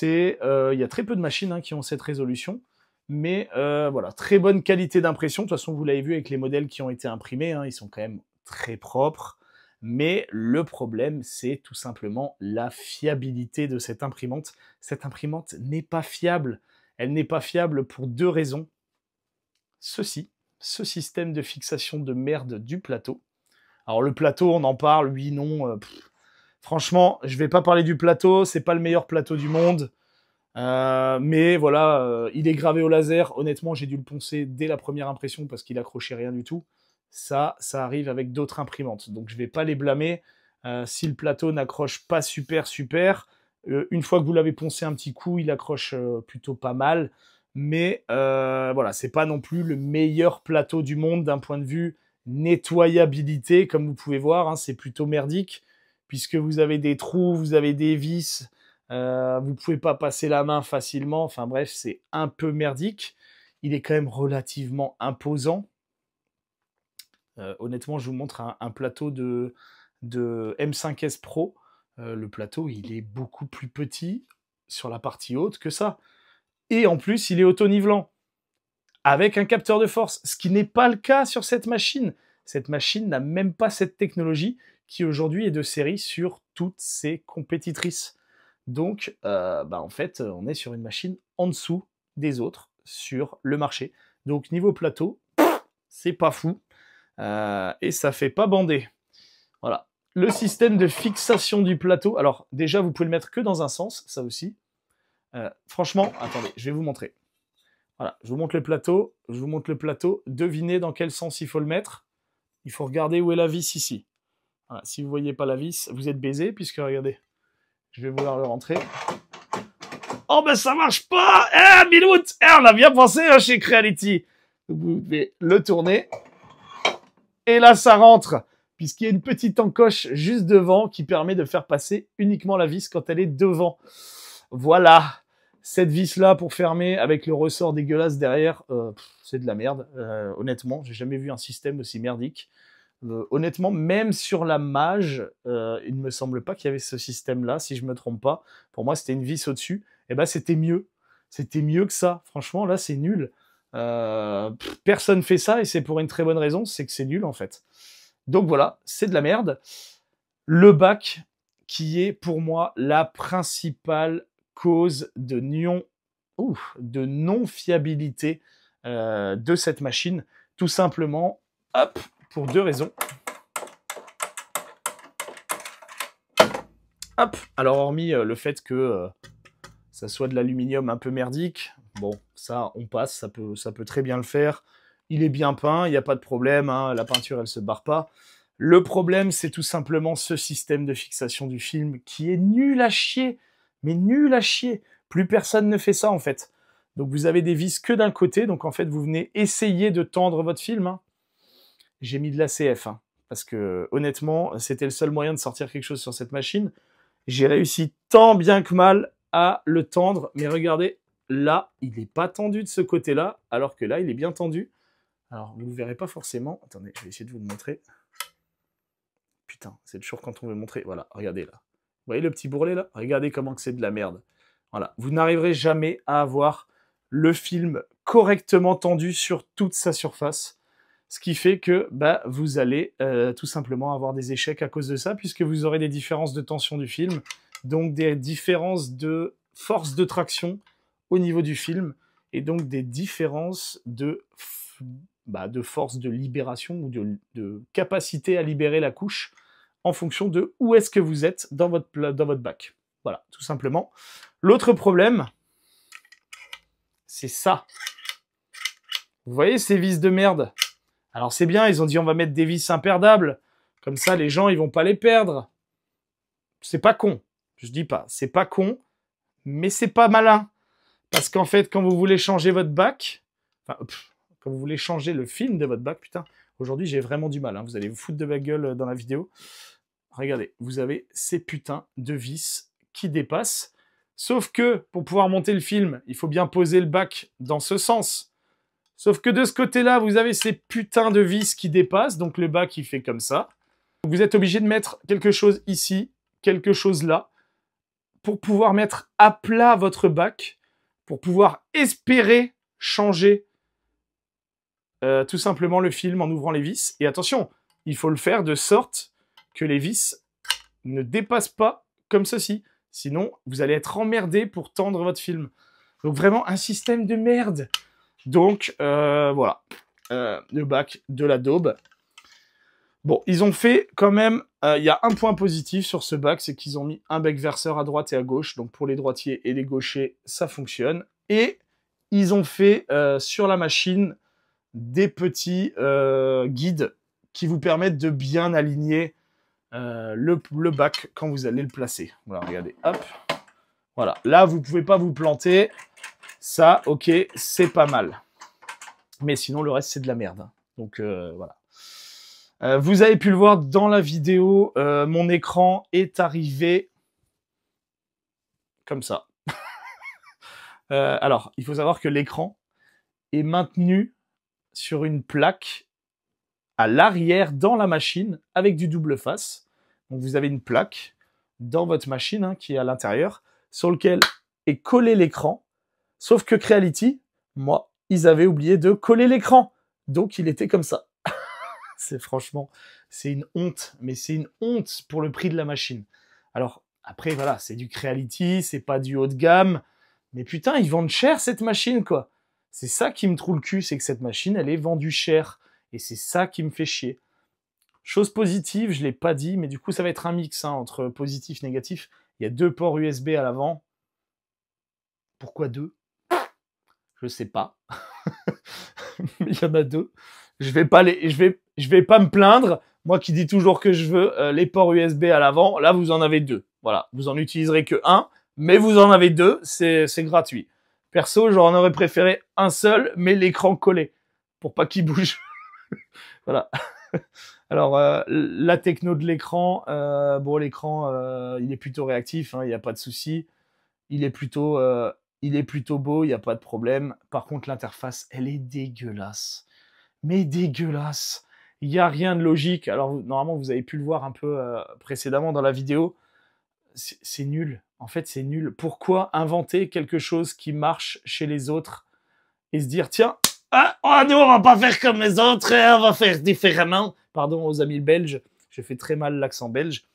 Il y a très peu de machines, hein, qui ont cette résolution, mais voilà, très bonne qualité d'impression. De toute façon, vous l'avez vu avec les modèles qui ont été imprimés, hein, ils sont quand même très propres. Mais le problème, c'est tout simplement la fiabilité de cette imprimante. Cette imprimante n'est pas fiable. Elle n'est pas fiable pour deux raisons. Ce système de fixation de merde du plateau. Alors le plateau, on en parle, oui, non. Franchement, je vais pas parler du plateau, c'est pas le meilleur plateau du monde. Mais voilà, il est gravé au laser. Honnêtement, j'ai dû le poncer dès la première impression parce qu'il accrochait rien du tout. Ça arrive avec d'autres imprimantes. Donc je vais pas les blâmer. Si le plateau n'accroche pas super, une fois que vous l'avez poncé un petit coup, il accroche plutôt pas mal. Mais voilà, c'est pas non plus le meilleur plateau du monde d'un point de vue nettoyabilité. Comme vous pouvez voir, hein, c'est plutôt merdique puisque vous avez des trous, vous avez des vis. Vous pouvez pas passer la main facilement. Enfin bref, c'est un peu merdique. Il est quand même relativement imposant. Honnêtement, je vous montre un plateau de M5S Pro. Le plateau, il est beaucoup plus petit sur la partie haute que ça. Et en plus, il est auto-nivelant avec un capteur de force, ce qui n'est pas le cas sur cette machine. Cette machine n'a même pas cette technologie qui aujourd'hui est de série sur toutes ses compétitrices. Donc, en fait, on est sur une machine en dessous des autres sur le marché. Donc, niveau plateau, c'est pas fou. Et ça fait pas bander. Voilà. Le système de fixation du plateau. Alors, déjà, vous pouvez le mettre que dans un sens, ça aussi. Franchement, attendez, je vais vous montrer. Voilà, je vous montre le plateau. Je vous montre le plateau. Devinez dans quel sens il faut le mettre. Il faut regarder où est la vis ici. Voilà, si vous voyez pas la vis, vous êtes baisé, puisque regardez, je vais vouloir le rentrer. Oh ben ça marche pas. Milout, on a bien pensé, hein, chez Creality. Vous devez le tourner. Et là, ça rentre, puisqu'il y a une petite encoche juste devant qui permet de faire passer uniquement la vis quand elle est devant. Voilà. Cette vis-là pour fermer avec le ressort dégueulasse derrière, c'est de la merde. Honnêtement, j'ai jamais vu un système aussi merdique. Honnêtement, même sur la Mage, il ne me semble pas qu'il y avait ce système-là, si je me trompe pas. Pour moi, c'était une vis au-dessus. Et ben, c'était mieux. C'était mieux que ça. Franchement, là, c'est nul. Personne fait ça et c'est pour une très bonne raison, c'est que c'est nul en fait. Donc voilà, c'est de la merde. Le bac qui est pour moi la principale cause de non-fiabilité de cette machine. Tout simplement, hop, pour deux raisons. Hop, alors hormis le fait que ça soit de l'aluminium un peu merdique, bon, ça, on passe, ça peut très bien le faire. Il est bien peint, il n'y a pas de problème, hein, la peinture, elle se barre pas. Le problème, c'est tout simplement ce système de fixation du film qui est nul à chier, mais nul à chier. Plus personne ne fait ça, en fait. Donc, vous avez des vis que d'un côté, donc en fait, vous venez essayer de tendre votre film. Hein. J'ai mis de l'ACF, hein, parce que, honnêtement, c'était le seul moyen de sortir quelque chose sur cette machine. J'ai réussi tant bien que mal à le tendre, mais regardez, là, il n'est pas tendu de ce côté-là, alors que là, il est bien tendu. Alors, vous ne le verrez pas forcément. Attendez, je vais essayer de vous le montrer. Putain, c'est toujours quand on veut montrer. Voilà, regardez là. Vous voyez le petit bourrelet là? Regardez comment que c'est de la merde. Voilà, vous n'arriverez jamais à avoir le film correctement tendu sur toute sa surface. Ce qui fait que bah, vous allez tout simplement avoir des échecs à cause de ça, puisque vous aurez des différences de tension du film, donc des différences de force de traction au niveau du film, et donc des différences de force de libération ou de capacité à libérer la couche en fonction de où est-ce que vous êtes dans votre bac. Voilà, tout simplement. L'autre problème, c'est ça. Vous voyez ces vis de merde? Alors c'est bien, ils ont dit on va mettre des vis imperdables. Comme ça, les gens, ils vont pas les perdre. C'est pas con. Je dis pas, c'est pas con, mais c'est pas malin. Parce qu'en fait, quand vous voulez changer votre bac, quand vous voulez changer le film de votre bac, putain, aujourd'hui j'ai vraiment du mal. Hein. Vous allez vous foutre de ma gueule dans la vidéo. Regardez, vous avez ces putains de vis qui dépassent. Sauf que, pour pouvoir monter le film, il faut bien poser le bac dans ce sens. Sauf que de ce côté-là, vous avez ces putains de vis qui dépassent, donc le bac, il fait comme ça. Vous êtes obligé de mettre quelque chose ici, quelque chose là, pour pouvoir mettre à plat votre bac, pour pouvoir espérer changer tout simplement le film en ouvrant les vis. Et attention, il faut le faire de sorte que les vis ne dépassent pas comme ceci. Sinon, vous allez être emmerdé pour tendre votre film. Donc vraiment un système de merde. Donc voilà, le bac de la daube. Bon, ils ont fait quand même, il y a un point positif sur ce bac, c'est qu'ils ont mis un bec verseur à droite et à gauche. Donc pour les droitiers et les gauchers, ça fonctionne. Et ils ont fait sur la machine des petits guides qui vous permettent de bien aligner le bac quand vous allez le placer. Voilà, regardez, hop. Voilà, là, vous pouvez pas vous planter. Ça, ok, c'est pas mal. Mais sinon, le reste, c'est de la merde. Donc, voilà. Vous avez pu le voir dans la vidéo, mon écran est arrivé comme ça. Alors, il faut savoir que l'écran est maintenu sur une plaque à l'arrière dans la machine avec du double face. Donc vous avez une plaque dans votre machine hein, qui est à l'intérieur sur lequel est collé l'écran. Sauf que Creality, moi, ils avaient oublié de coller l'écran. Donc il était comme ça. C'est franchement, c'est une honte. Mais c'est une honte pour le prix de la machine. Alors après voilà, c'est du Creality, c'est pas du haut de gamme. Mais putain, ils vendent cher cette machine quoi. C'est ça qui me trouve le cul, c'est que cette machine, elle est vendue cher. Et c'est ça qui me fait chier. Chose positive, je ne l'ai pas dit, mais du coup, ça va être un mix hein, entre positif et négatif. Il y a 2 ports USB à l'avant. Pourquoi 2? Je sais pas. Mais il y en a 2. Je vais pas me plaindre. Moi qui dis toujours que je veux les ports USB à l'avant, là, vous en avez 2. Voilà, vous en utiliserez que 1, mais vous en avez 2, c'est gratuit. Perso, j'en aurais préféré un seul, mais l'écran collé, pour pas qu'il bouge. Voilà. Alors, la techno de l'écran, bon, l'écran, il est plutôt réactif, il n'y a pas de souci. Il est plutôt beau, il n'y a pas de problème. Par contre, l'interface, elle est dégueulasse. Mais dégueulasse. Il n'y a rien de logique. Alors, normalement, vous avez pu le voir un peu précédemment dans la vidéo. C'est nul. En fait, c'est nul. Pourquoi inventer quelque chose qui marche chez les autres et se dire, tiens, nous, on va pas faire comme les autres, on va faire différemment. Pardon aux amis belges, je fais très mal l'accent belge.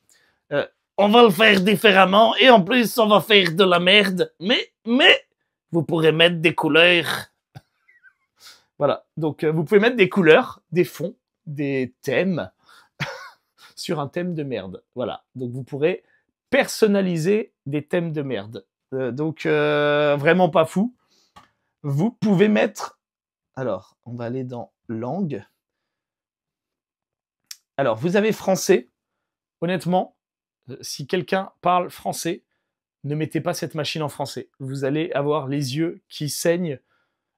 On va le faire différemment et en plus, on va faire de la merde. Mais, vous pourrez mettre des couleurs. Voilà, donc vous pouvez mettre des couleurs, des fonds, des thèmes sur un thème de merde. Voilà, donc vous pourrez personnaliser des thèmes de merde. Donc, vraiment pas fou. Vous pouvez mettre... Alors, on va aller dans langue. Alors, vous avez français. Honnêtement, si quelqu'un parle français, ne mettez pas cette machine en français. Vous allez avoir les yeux qui saignent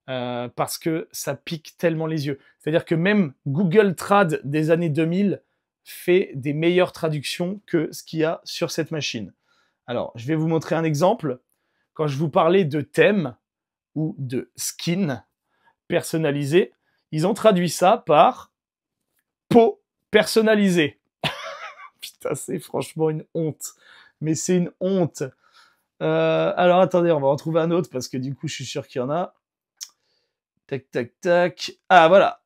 parce que ça pique tellement les yeux. C'est-à-dire que même Google Trad des années 2000 fait des meilleures traductions que ce qu'il y a sur cette machine. Alors, je vais vous montrer un exemple. Quand je vous parlais de thème, ou de skin personnalisé. Ils ont traduit ça par peau personnalisée. Putain, c'est franchement une honte. Mais c'est une honte. Alors attendez, on va en trouver un autre parce que du coup, je suis sûr qu'il y en a. Tac, tac, tac. Ah, voilà.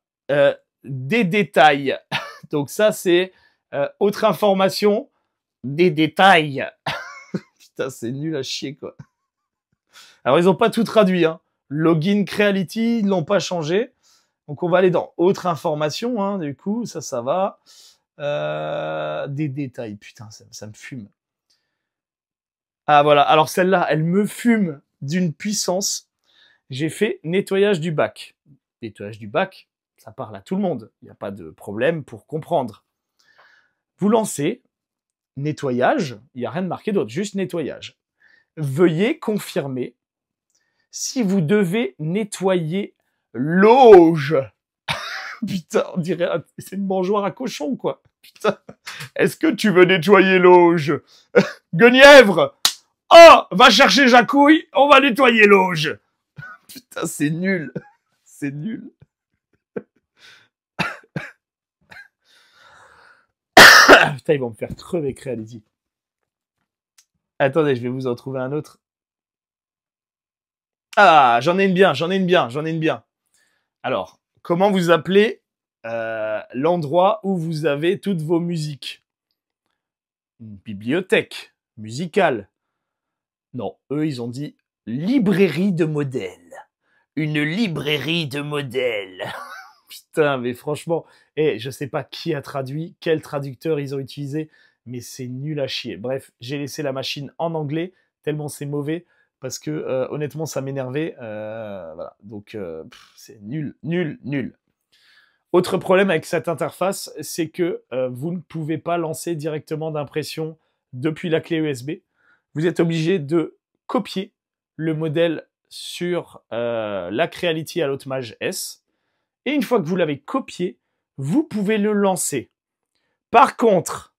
Des détails. Donc ça, c'est autre information. Des détails. Putain, c'est nul à chier, quoi. Alors, ils n'ont pas tout traduit. Hein. Login Creality, ils ne l'ont pas changé. Donc, on va aller dans autre information. Hein, du coup, ça va. Des détails. Putain, ça me fume. Ah, voilà. Alors, celle-là, elle me fume d'une puissance. J'ai fait nettoyage du bac. Nettoyage du bac, ça parle à tout le monde. Il n'y a pas de problème pour comprendre. Vous lancez nettoyage, il n'y a rien de marqué d'autre, juste nettoyage. Veuillez confirmer si vous devez nettoyer l'auge. Putain, on dirait c'est une mangeoire à cochon, quoi. Putain, est-ce que tu veux nettoyer l'auge? Guenièvre! Oh, va chercher Jacouille, on va nettoyer l'auge. Putain, c'est nul. C'est nul. Putain, ils vont me faire crever Creality. Attendez, je vais vous en trouver un autre. Ah, j'en ai une bien. Alors, comment vous appelez l'endroit où vous avez toutes vos musiques? Une bibliothèque musicale. Non, eux, ils ont dit librairie de modèles. Une librairie de modèles. Putain, mais franchement, je sais pas qui a traduit, quel traducteur ils ont utilisé, mais c'est nul à chier. Bref, j'ai laissé la machine en anglais, tellement c'est mauvais, parce que honnêtement, ça m'énervait. Voilà, donc c'est nul. Autre problème avec cette interface, c'est que vous ne pouvez pas lancer directement d'impression depuis la clé USB. Vous êtes obligé de copier le modèle sur la Creality Allotte Mage S. Et une fois que vous l'avez copié, vous pouvez le lancer. Par contre,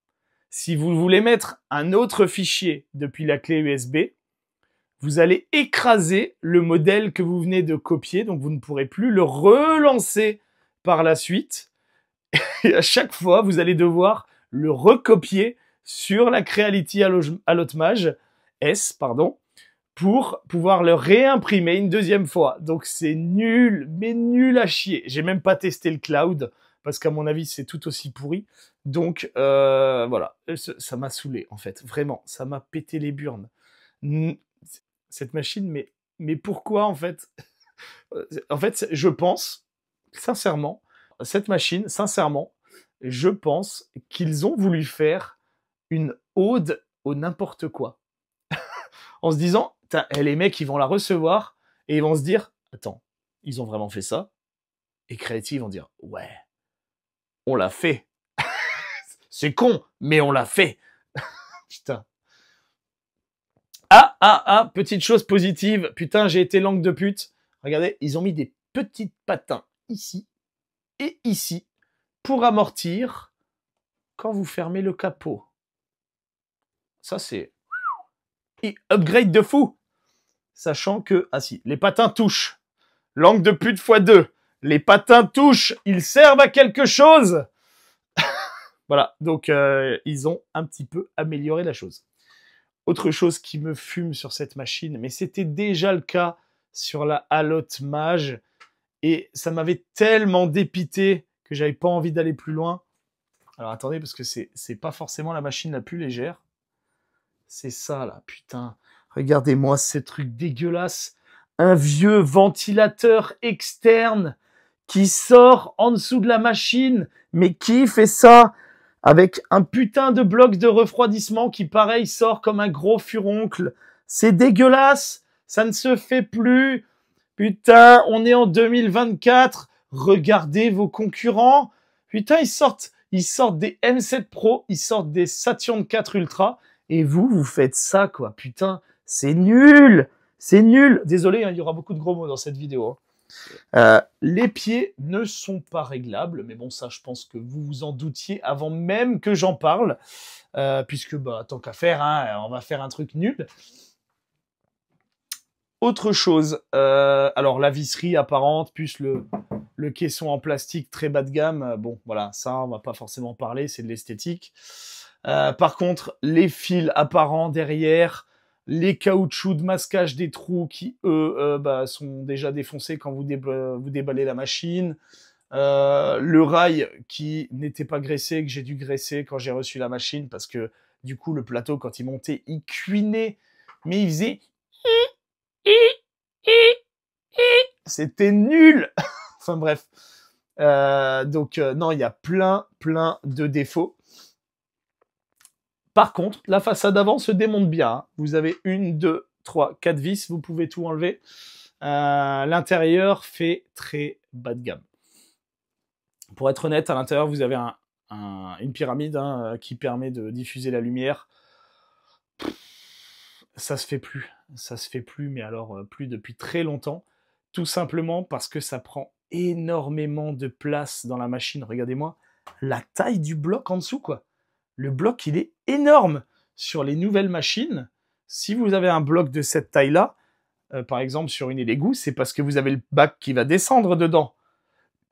si vous voulez mettre un autre fichier depuis la clé USB, vous allez écraser le modèle que vous venez de copier, donc vous ne pourrez plus le relancer par la suite. Et à chaque fois, vous allez devoir le recopier sur la Creality Allotte Mage S, pour pouvoir le réimprimer une deuxième fois. Donc c'est nul, mais nul à chier. J'ai même pas testé le cloud, parce qu'à mon avis, c'est tout aussi pourri. Donc voilà, ça m'a saoulé, en fait. Vraiment, ça m'a pété les burnes. Cette machine, mais pourquoi, en fait? En fait, je pense, sincèrement, cette machine, je pense qu'ils ont voulu faire une ode au n'importe quoi. En se disant, les mecs, ils vont la recevoir et ils vont se dire, attends, ils ont vraiment fait ça? Et Creality, ils vont dire, ouais, on l'a fait. C'est con, mais on l'a fait. Putain. Petite chose positive. Putain, j'ai été langue de pute. Regardez, ils ont mis des petits patins ici et ici pour amortir quand vous fermez le capot. Ça, c'est upgrade de fou. Sachant que, les patins touchent. Langue de pute x2. Les patins touchent. Ils servent à quelque chose. Voilà. Donc, ils ont un petit peu amélioré la chose. Autre chose qui me fume sur cette machine, mais c'était déjà le cas sur la Allotte Mage, et ça m'avait tellement dépité que j'avais pas envie d'aller plus loin. Alors attendez, parce que c'est pas forcément la machine la plus légère. C'est ça là, putain. Regardez-moi ce truc dégueulasse. Un vieux ventilateur externe qui sort en dessous de la machine. Mais qui fait ça? Avec un putain de bloc de refroidissement qui, pareil, sort comme un gros furoncle. C'est dégueulasse. Ça ne se fait plus. Putain, on est en 2024. Regardez vos concurrents. Putain, ils sortent des M7 Pro, ils sortent des Saturn 4 Ultra. Et vous faites ça, quoi. Putain, c'est nul. C'est nul. Désolé, hein, il y aura beaucoup de gros mots dans cette vidéo. Les pieds ne sont pas réglables, mais bon, ça, je pense que vous vous en doutiez avant même que j'en parle, puisque, tant qu'à faire, hein, on va faire un truc nul. Autre chose, alors la visserie apparente, plus le caisson en plastique très bas de gamme, bon voilà, ça on va pas forcément parler, c'est de l'esthétique. Par contre, les fils apparents derrière, les caoutchoucs de masquage des trous qui eux sont déjà défoncés quand vous déballez la machine. Le rail qui n'était pas graissé, que j'ai dû graisser quand j'ai reçu la machine parce que du coup le plateau quand il montait il cuinait, mais il faisait c'était nul. Enfin bref. Donc non, il y a plein de défauts. Par contre, la façade avant se démonte bien. Hein. Vous avez 1, 2, 3, 4 vis, vous pouvez tout enlever. L'intérieur fait très bas de gamme. Pour être honnête, à l'intérieur, vous avez une pyramide qui permet de diffuser la lumière. Ça se fait plus. Ça se fait plus, mais alors plus depuis très longtemps. Tout simplement parce que ça prend énormément de place dans la machine. Regardez-moi la taille du bloc en dessous, quoi. Le bloc, il est énorme. Sur les nouvelles machines, si vous avez un bloc de cette taille-là, par exemple sur une égout, c'est parce que vous avez le bac qui va descendre dedans.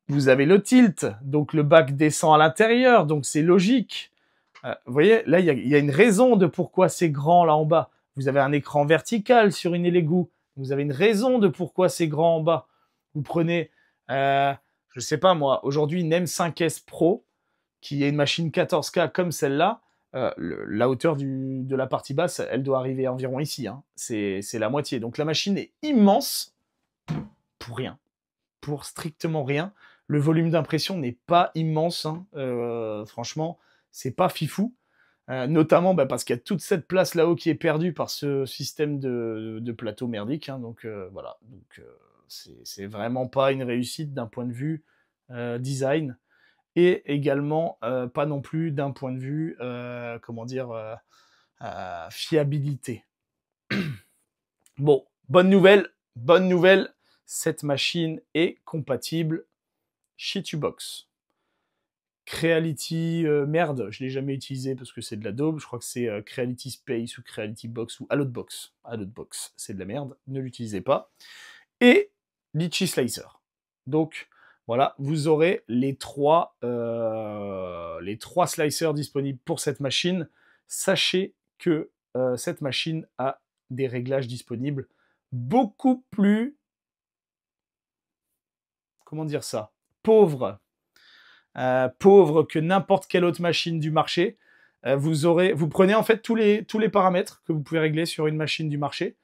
Vous avez le tilt, donc le bac descend à l'intérieur, donc c'est logique. Vous voyez, là, il y a une raison de pourquoi c'est grand là en bas. Vous avez un écran vertical sur une égout. Vous avez une raison de pourquoi c'est grand en bas. Vous prenez, je sais pas moi, aujourd'hui une M5S Pro, qui est une machine 14K comme celle-là, la hauteur de la partie basse, elle doit arriver environ ici. Hein. C'est la moitié. Donc la machine est immense pour rien. Pour strictement rien. Le volume d'impression n'est pas immense. Hein. Franchement, c'est pas fifou. Notamment parce qu'il y a toute cette place là-haut qui est perdue par ce système de plateau merdique. Hein. Donc voilà. Donc c'est vraiment pas une réussite d'un point de vue design. Et également pas non plus d'un point de vue, fiabilité. Bon, bonne nouvelle, cette machine est compatible Shitubox. Creality, merde, je l'ai jamais utilisé parce que c'est de la daube, je crois que c'est Creality Space ou Creality Box ou Allotbox. Allotbox, c'est de la merde, ne l'utilisez pas. Et Litchi Slicer. Donc, voilà, vous aurez les trois slicers disponibles pour cette machine. Sachez que cette machine a des réglages disponibles beaucoup plus, comment dire ça, pauvres que n'importe quelle autre machine du marché. Vous prenez en fait tous les paramètres que vous pouvez régler sur une machine du marché.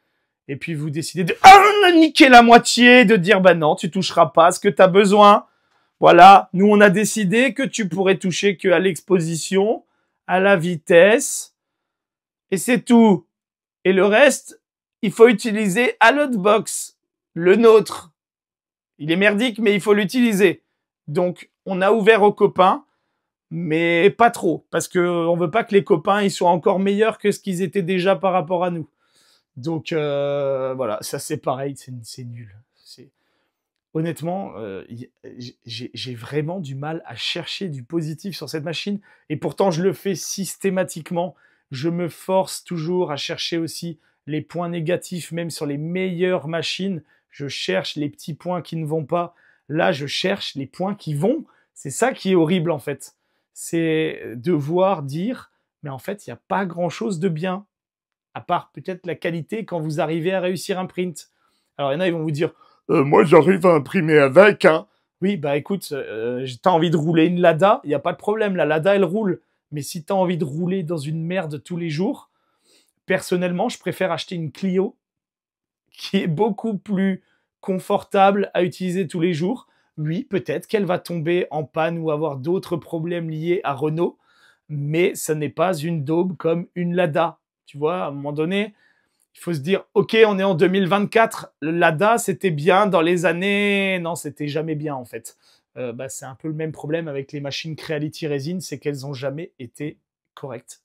Et puis vous décidez de niquer la moitié, de dire bah non, tu toucheras pas à ce que tu as besoin. Voilà, nous on a décidé que tu pourrais toucher que à l'exposition, à la vitesse, et c'est tout. Et le reste, il faut utiliser Allotbox, le nôtre. Il est merdique, mais il faut l'utiliser. Donc on a ouvert aux copains, mais pas trop, parce que on veut pas que les copains ils soient encore meilleurs que ce qu'ils étaient déjà par rapport à nous. Donc voilà, ça c'est pareil, c'est nul. Honnêtement, j'ai vraiment du mal à chercher du positif sur cette machine, et pourtant je le fais systématiquement. Je me force toujours à chercher aussi les points négatifs, même sur les meilleures machines. Je cherche les petits points qui ne vont pas. Là, je cherche les points qui vont. C'est ça qui est horrible en fait. C'est devoir dire, mais en fait, il n'y a pas grand-chose de bien. À part peut-être la qualité quand vous arrivez à réussir un print. Alors, il y en a, ils vont vous dire moi, j'arrive à imprimer avec, hein. Oui, bah écoute, t'as envie de rouler une Lada, il n'y a pas de problème, la Lada, elle roule. Mais si t'as envie de rouler dans une merde tous les jours, personnellement, je préfère acheter une Clio qui est beaucoup plus confortable à utiliser tous les jours. Oui, peut-être qu'elle va tomber en panne ou avoir d'autres problèmes liés à Renault, mais ça n'est pas une daube comme une Lada. Tu vois, à un moment donné, il faut se dire, ok, on est en 2024, le Lada, c'était bien dans les années... Non, c'était jamais bien, en fait. C'est un peu le même problème avec les machines Creality Resin, c'est qu'elles n'ont jamais été correctes.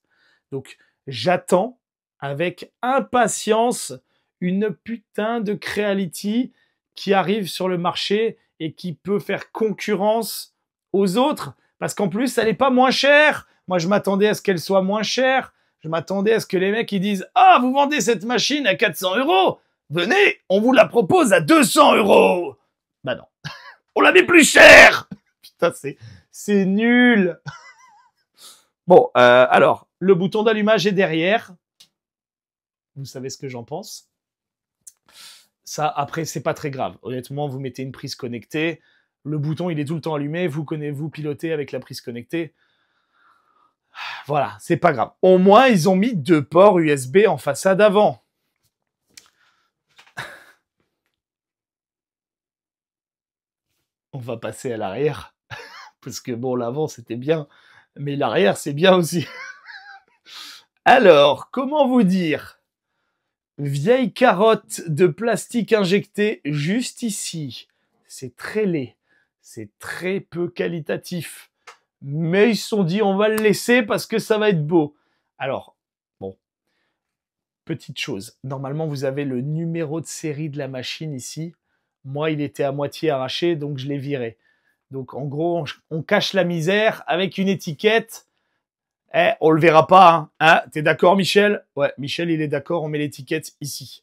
Donc, j'attends avec impatience une putain de Creality qui arrive sur le marché et qui peut faire concurrence aux autres, parce qu'en plus, elle n'est pas moins chère. Moi, je m'attendais à ce qu'elle soit moins chère. Je m'attendais à ce que les mecs ils disent « Ah, vous vendez cette machine à 400 €. venez, on vous la propose à 200 €. Bah non, on la met plus cher. Putain, c'est nul. Bon, alors, le bouton d'allumage est derrière. Vous savez ce que j'en pense. Ça, après, c'est pas très grave. Honnêtement, vous mettez une prise connectée. Le bouton, il est tout le temps allumé. Vous pilotez avec la prise connectée. Voilà, c'est pas grave. Au moins, ils ont mis 2 ports USB en façade avant. On va passer à l'arrière. Parce que bon, l'avant, c'était bien. Mais l'arrière, c'est bien aussi. Alors, comment vous dire? Vieille carotte de plastique injectée juste ici. C'est très laid. C'est très peu qualitatif. Mais ils se sont dit, on va le laisser parce que ça va être beau. Alors, bon. Petite chose. Normalement, vous avez le numéro de série de la machine ici. Moi, il était à moitié arraché, donc je l'ai viré. Donc, en gros, on cache la misère avec une étiquette. On le verra pas, hein. T'es d'accord, Michel? Ouais, Michel, il est d'accord, on met l'étiquette ici.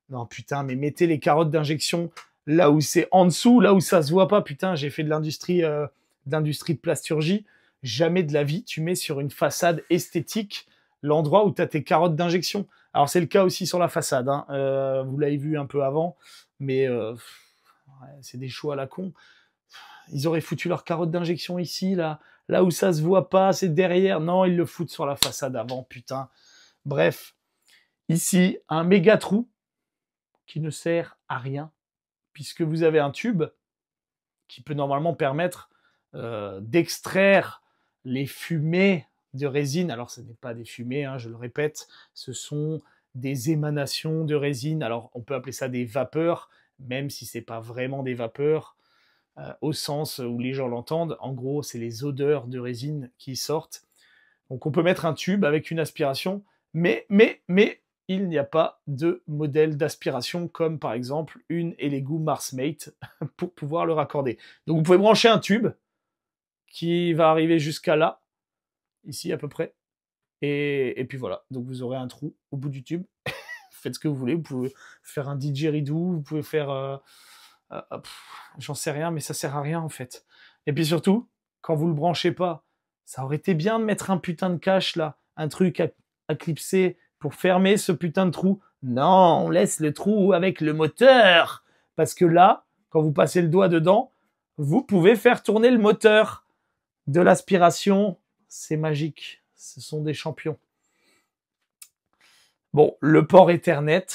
Non, putain, mais mettez les carottes d'injection là où c'est en dessous, là où ça se voit pas. Putain, j'ai fait de l'industrie de plasturgie. Jamais de la vie, tu mets sur une façade esthétique l'endroit où tu as tes carottes d'injection. Alors, c'est le cas aussi sur la façade, hein. Vous l'avez vu un peu avant, mais ouais, c'est des choix à la con. Ils auraient foutu leurs carottes d'injection ici, là où ça se voit pas, c'est derrière. Non, ils le foutent sur la façade avant, putain. Bref, ici, un méga trou qui ne sert à rien, puisque vous avez un tube qui peut normalement permettre d'extraire les fumées de résine. Alors, ce n'est pas des fumées, hein, je le répète, ce sont des émanations de résine. Alors, on peut appeler ça des vapeurs, même si c'est pas vraiment des vapeurs. Au sens où les gens l'entendent. En gros, c'est les odeurs de résine qui sortent. Donc on peut mettre un tube avec une aspiration, mais il n'y a pas de modèle d'aspiration comme par exemple une Elegoo MarsMate pour pouvoir le raccorder. Donc vous pouvez brancher un tube qui va arriver jusqu'à là, ici à peu près, et puis voilà. Donc vous aurez un trou au bout du tube. Faites ce que vous voulez, vous pouvez faire un didgeridoo, vous pouvez faire... j'en sais rien, mais ça sert à rien en fait. Et puis surtout, quand vous le branchez pas, ça aurait été bien de mettre un putain de cache là, un truc à clipser pour fermer ce putain de trou. Non, on laisse le trou avec le moteur. Parce que là, quand vous passez le doigt dedans, vous pouvez faire tourner le moteur de l'aspiration. C'est magique. Ce sont des champions. Bon, le port Ethernet,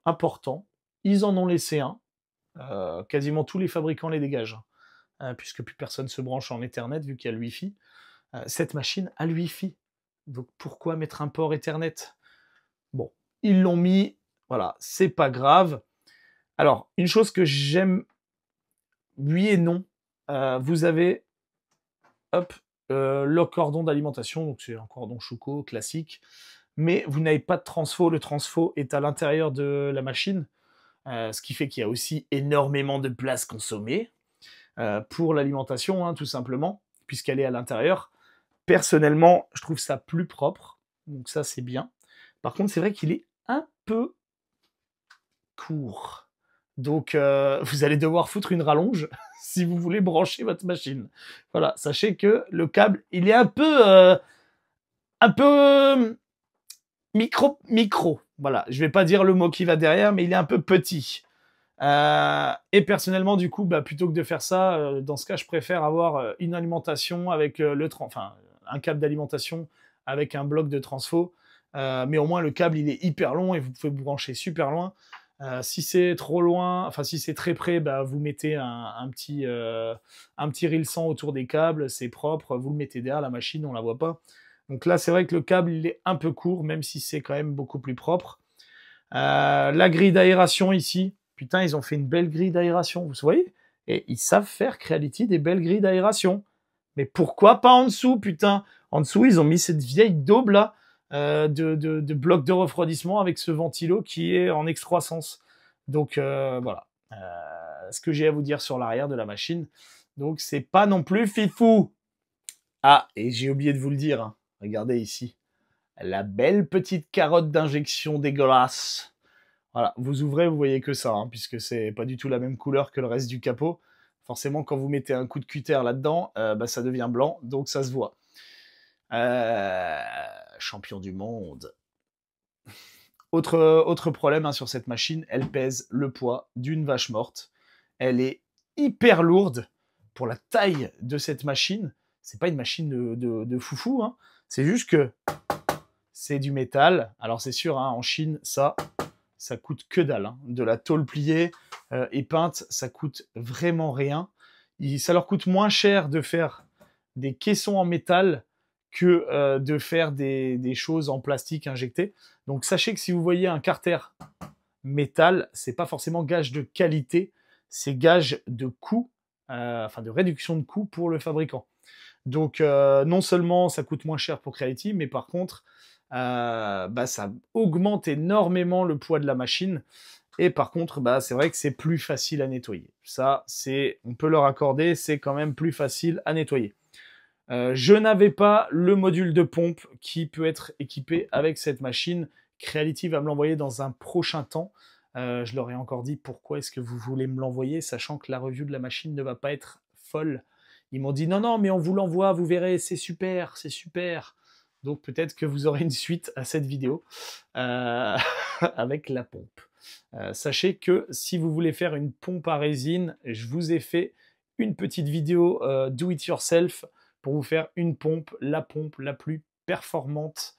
important. Ils en ont laissé un. Quasiment tous les fabricants les dégagent, puisque plus personne se branche en Ethernet vu qu'il y a le Wi-Fi. Cette machine a le Wi-Fi. Donc pourquoi mettre un port Ethernet? Bon, ils l'ont mis, voilà, c'est pas grave. Alors, une chose que j'aime, oui et non, vous avez, hop, le cordon d'alimentation, donc c'est un cordon Schuko classique, mais vous n'avez pas de transfo. Le transfo est à l'intérieur de la machine. Ce qui fait qu'il y a aussi énormément de place consommée pour l'alimentation, hein, tout simplement, puisqu'elle est à l'intérieur. Personnellement, je trouve ça plus propre, donc ça c'est bien. Par contre, c'est vrai qu'il est un peu court. Donc, vous allez devoir foutre une rallonge si vous voulez brancher votre machine. Voilà, sachez que le câble, il est un peu micro. Voilà, je vais pas dire le mot qui va derrière, mais il est un peu petit. Et personnellement, du coup, plutôt que de faire ça, dans ce cas, je préfère avoir une alimentation avec un câble d'alimentation avec un bloc de transfo. Mais au moins, le câble, il est hyper long et vous pouvez vous brancher super loin. Si c'est trop loin, enfin si c'est très près, vous mettez un petit ril 100 autour des câbles, c'est propre, vous le mettez derrière la machine, on la voit pas. Donc là, c'est vrai que le câble, il est un peu court, même si c'est quand même beaucoup plus propre. La grille d'aération ici, putain, ils ont fait une belle grille d'aération, vous voyez? Et ils savent faire Creality des belles grilles d'aération. Mais pourquoi pas en dessous, putain? En dessous, ils ont mis cette vieille daube là, de bloc de refroidissement avec ce ventilo qui est en excroissance. Donc voilà. Ce que j'ai à vous dire sur l'arrière de la machine. Donc c'est pas non plus fifou. Ah, et j'ai oublié de vous le dire, hein. Regardez ici. La belle petite carotte d'injection dégueulasse. Voilà, vous ouvrez, vous voyez que ça, hein, puisque c'est pas du tout la même couleur que le reste du capot. Forcément, quand vous mettez un coup de cutter là-dedans, bah, ça devient blanc, donc ça se voit. Champion du monde. Autre problème, hein, sur cette machine, elle pèse le poids d'une vache morte. Elle est hyper lourde pour la taille de cette machine. C'est pas une machine de foufou, hein. C'est juste que c'est du métal. Alors c'est sûr, hein, en Chine, ça coûte que dalle, hein. De la tôle pliée et peinte, ça coûte vraiment rien. Ça leur coûte moins cher de faire des caissons en métal que de faire des choses en plastique injectées. Donc sachez que si vous voyez un carter métal, c'est pas forcément gage de qualité, c'est gage de coût, enfin de réduction de coût pour le fabricant. Donc non seulement ça coûte moins cher pour Creality, mais par contre bah, ça augmente énormément le poids de la machine. Et par contre, bah, c'est vrai que c'est plus facile à nettoyer. Ça, on peut leur accorder, c'est quand même plus facile à nettoyer. Je n'avais pas le module de pompe qui peut être équipé avec cette machine. Creality va me l'envoyer dans un prochain temps. Je leur ai encore dit pourquoi est-ce que vous voulez me l'envoyer, sachant que la review de la machine ne va pas être folle. Ils m'ont dit non, mais on vous l'envoie, vous verrez, c'est super, c'est super. Donc peut-être que vous aurez une suite à cette vidéo avec la pompe. Sachez que si vous voulez faire une pompe à résine, je vous ai fait une petite vidéo do it yourself pour vous faire une pompe, la pompe la plus performante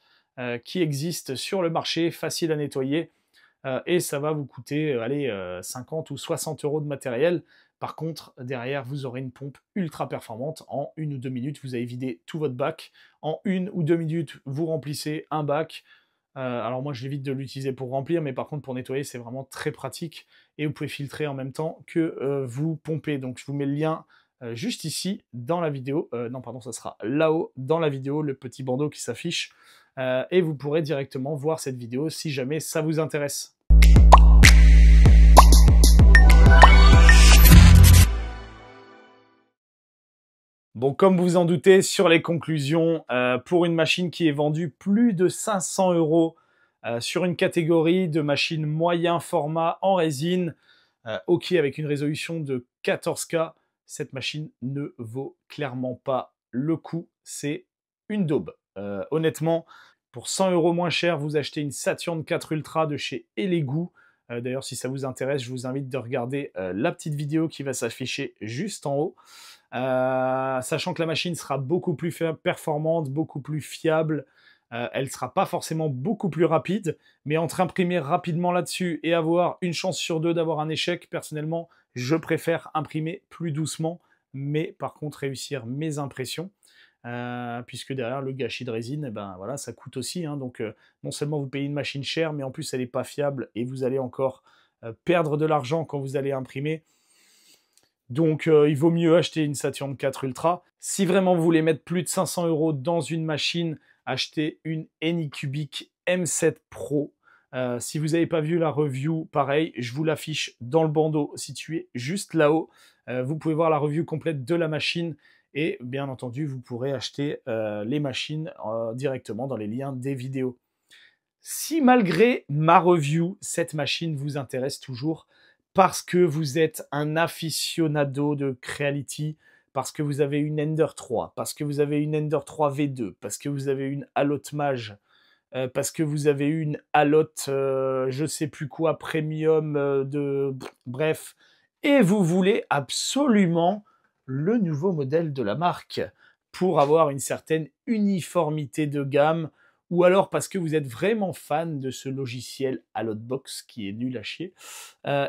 qui existe sur le marché, facile à nettoyer, et ça va vous coûter 50 ou 60 euros de matériel. Par contre, derrière, vous aurez une pompe ultra performante. En 1 ou 2 minutes, vous avez vidé tout votre bac. En 1 ou 2 minutes, vous remplissez un bac. Alors moi, j'évite de l'utiliser pour remplir, mais par contre, pour nettoyer, c'est vraiment très pratique. Et vous pouvez filtrer en même temps que vous pompez. Donc, je vous mets le lien juste ici dans la vidéo. Non, pardon, ça sera là-haut dans la vidéo, le petit bandeau qui s'affiche. Et vous pourrez directement voir cette vidéo si jamais ça vous intéresse. Bon, comme vous en doutez, sur les conclusions, pour une machine qui est vendue plus de 500 euros sur une catégorie de machines moyen format en résine, OK, avec une résolution de 14K, cette machine ne vaut clairement pas le coup. C'est une daube. Honnêtement, pour 100 euros moins cher, vous achetez une Saturn 4 Ultra de chez Elegoo. D'ailleurs, si ça vous intéresse, je vous invite de regarder la petite vidéo qui va s'afficher juste en haut. Sachant que la machine sera beaucoup plus performante, beaucoup plus fiable, elle ne sera pas forcément beaucoup plus rapide, mais entre imprimer rapidement là-dessus et avoir une chance sur deux d'avoir un échec, personnellement, je préfère imprimer plus doucement, mais par contre réussir mes impressions, puisque derrière le gâchis de résine, eh ben, voilà, ça coûte aussi, hein, donc non seulement vous payez une machine chère, mais en plus elle n'est pas fiable et vous allez encore perdre de l'argent quand vous allez imprimer. Donc il vaut mieux acheter une Saturn 4 Ultra. Si vraiment vous voulez mettre plus de 500 euros dans une machine, achetez une Anycubic M7 Pro. Si vous n'avez pas vu la review, pareil, je vous l'affiche dans le bandeau situé juste là-haut. Vous pouvez voir la review complète de la machine et bien entendu, vous pourrez acheter les machines directement dans les liens des vidéos. Si malgré ma review, cette machine vous intéresse toujours, parce que vous êtes un aficionado de Creality, parce que vous avez une Ender 3, parce que vous avez une Ender 3 V2, parce que vous avez une Allotte Mage, parce que vous avez une Allotte je sais plus quoi, Premium, bref, et vous voulez absolument le nouveau modèle de la marque pour avoir une certaine uniformité de gamme, ou alors parce que vous êtes vraiment fan de ce logiciel Allottbox qui est nul à chier,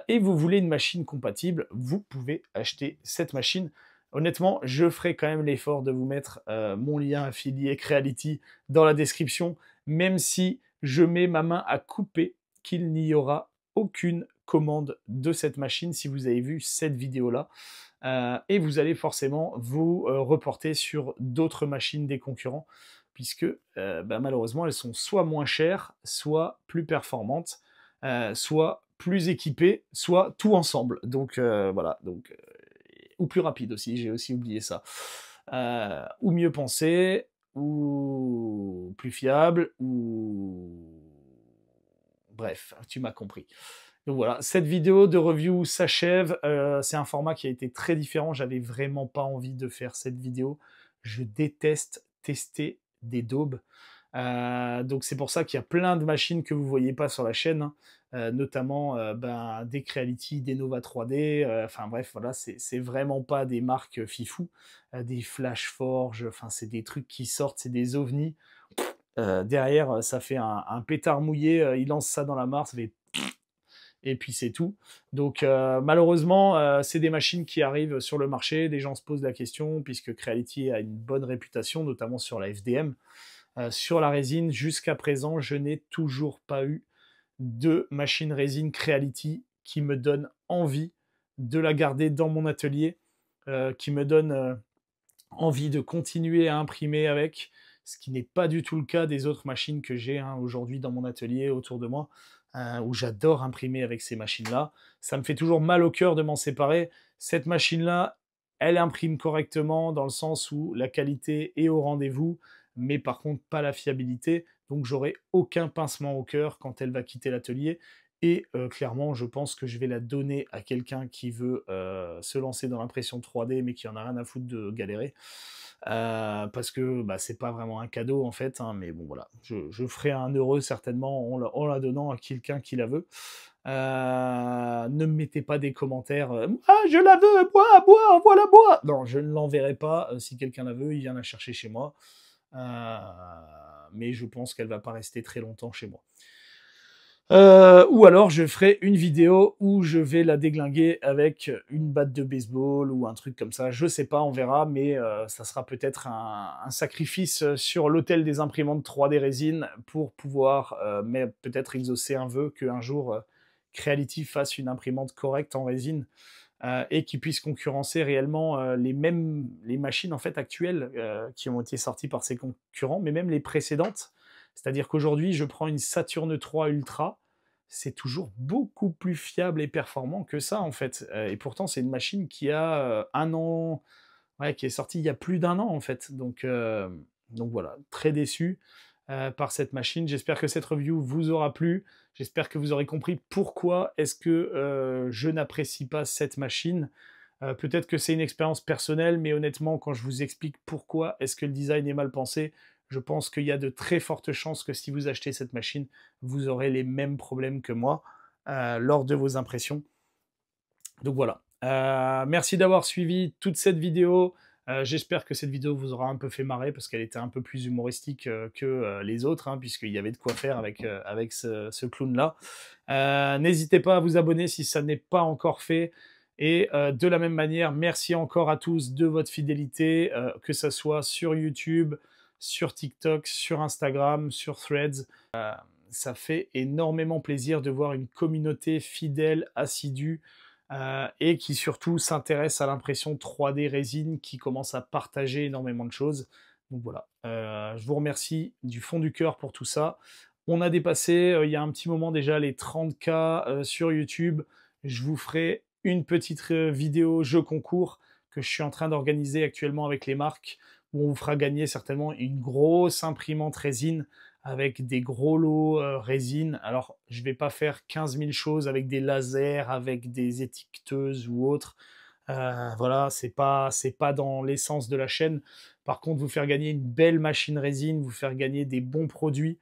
et vous voulez une machine compatible, vous pouvez acheter cette machine. Honnêtement, je ferai quand même l'effort de vous mettre mon lien affilié Creality dans la description, même si je mets ma main à couper qu'il n'y aura aucune commande de cette machine si vous avez vu cette vidéo-là. Et vous allez forcément vous reporter sur d'autres machines des concurrents, puisque malheureusement elles sont soit moins chères, soit plus performantes, soit plus équipées, soit tout ensemble. Donc voilà, ou plus rapide aussi, j'ai aussi oublié ça. Ou mieux pensé, ou plus fiable, ou bref, tu m'as compris. Donc voilà, cette vidéo de review s'achève. C'est un format qui a été très différent. J'avais vraiment pas envie de faire cette vidéo. Je déteste tester des daubes. Donc c'est pour ça qu'il y a plein de machines que vous voyez pas sur la chaîne, hein. Notamment des Creality, des Nova 3D, enfin bref, voilà, c'est vraiment pas des marques fifou, des Flashforge, enfin c'est des trucs qui sortent, c'est des ovnis. Derrière, ça fait un pétard mouillé, il lance ça dans la mare, ça fait et puis c'est tout. Donc malheureusement, c'est des machines qui arrivent sur le marché, des gens se posent la question, puisque Creality a une bonne réputation, notamment sur la FDM. Sur la résine, jusqu'à présent, je n'ai toujours pas eu de machine résine Creality qui me donne envie de la garder dans mon atelier, qui me donne envie de continuer à imprimer avec, ce qui n'est pas du tout le cas des autres machines que j'ai aujourd'hui dans mon atelier autour de moi, où j'adore imprimer avec ces machines-là. Ça me fait toujours mal au cœur de m'en séparer. Cette machine-là, elle imprime correctement dans le sens où la qualité est au rendez-vous, mais par contre pas la fiabilité. Donc j'aurai aucun pincement au cœur quand elle va quitter l'atelier. Et clairement, je pense que je vais la donner à quelqu'un qui veut se lancer dans l'impression 3D, mais qui en a rien à foutre de galérer. Parce que c'est pas vraiment un cadeau en fait, hein, mais bon voilà, je ferai un heureux certainement en la donnant à quelqu'un qui la veut. Ne me mettez pas des commentaires ah je la veux, bois, envoie la bois. Non, je ne l'enverrai pas. Si quelqu'un la veut, il vient la chercher chez moi. Mais je pense qu'elle va pas rester très longtemps chez moi. Ou alors je ferai une vidéo où je vais la déglinguer avec une batte de baseball ou un truc comme ça. Je sais pas, on verra, mais ça sera peut-être un sacrifice sur l'autel des imprimantes 3D résine pour pouvoir mais peut-être exaucer un vœu qu'un jour Creality fasse une imprimante correcte en résine et qui puisse concurrencer réellement les machines en fait actuelles qui ont été sorties par ses concurrents, mais même les précédentes. C'est-à-dire qu'aujourd'hui, je prends une Saturn 3 Ultra, c'est toujours beaucoup plus fiable et performant que ça, en fait. Et pourtant, c'est une machine qui a un an, ouais, qui est sortie il y a plus d'un an, en fait. Donc voilà, très déçu par cette machine. J'espère que cette review vous aura plu. J'espère que vous aurez compris pourquoi est-ce que je n'apprécie pas cette machine. Peut-être que c'est une expérience personnelle, mais honnêtement, quand je vous explique pourquoi est-ce que le design est mal pensé, je pense qu'il y a de très fortes chances que si vous achetez cette machine, vous aurez les mêmes problèmes que moi lors de vos impressions. Donc voilà. Merci d'avoir suivi toute cette vidéo. J'espère que cette vidéo vous aura un peu fait marrer parce qu'elle était un peu plus humoristique que les autres, hein, puisqu'il y avait de quoi faire avec ce clown-là. N'hésitez pas à vous abonner si ça n'est pas encore fait. Et de la même manière, merci encore à tous de votre fidélité, que ce soit sur YouTube, sur TikTok, sur Instagram, sur Threads. Ça fait énormément plaisir de voir une communauté fidèle, assidue, et qui surtout s'intéresse à l'impression 3D résine, qui commence à partager énormément de choses. Donc voilà, je vous remercie du fond du cœur pour tout ça. On a dépassé il y a un petit moment déjà les 30K sur YouTube. Je vous ferai une petite vidéo jeu concours que je suis en train d'organiser actuellement avec les marques, où on vous fera gagner certainement une grosse imprimante résine avec des gros lots résine. Alors, je vais pas faire 15 000 choses avec des lasers, avec des étiqueteuses ou autres. Voilà, c'est pas dans l'essence de la chaîne. Par contre, vous faire gagner une belle machine résine, vous faire gagner des bons produits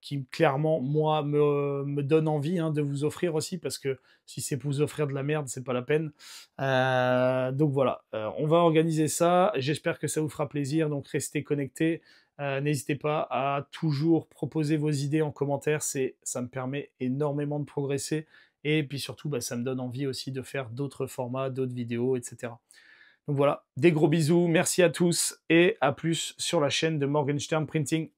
qui clairement, moi, me donne envie de vous offrir aussi, parce que si c'est pour vous offrir de la merde, c'est pas la peine. Donc voilà, on va organiser ça. J'espère que ça vous fera plaisir, donc restez connectés. N'hésitez pas à toujours proposer vos idées en commentaire, ça me permet énormément de progresser, et puis surtout ça me donne envie aussi de faire d'autres formats, d'autres vidéos, etc. Donc voilà, des gros bisous, merci à tous et à plus sur la chaîne de Morgenstern Printing.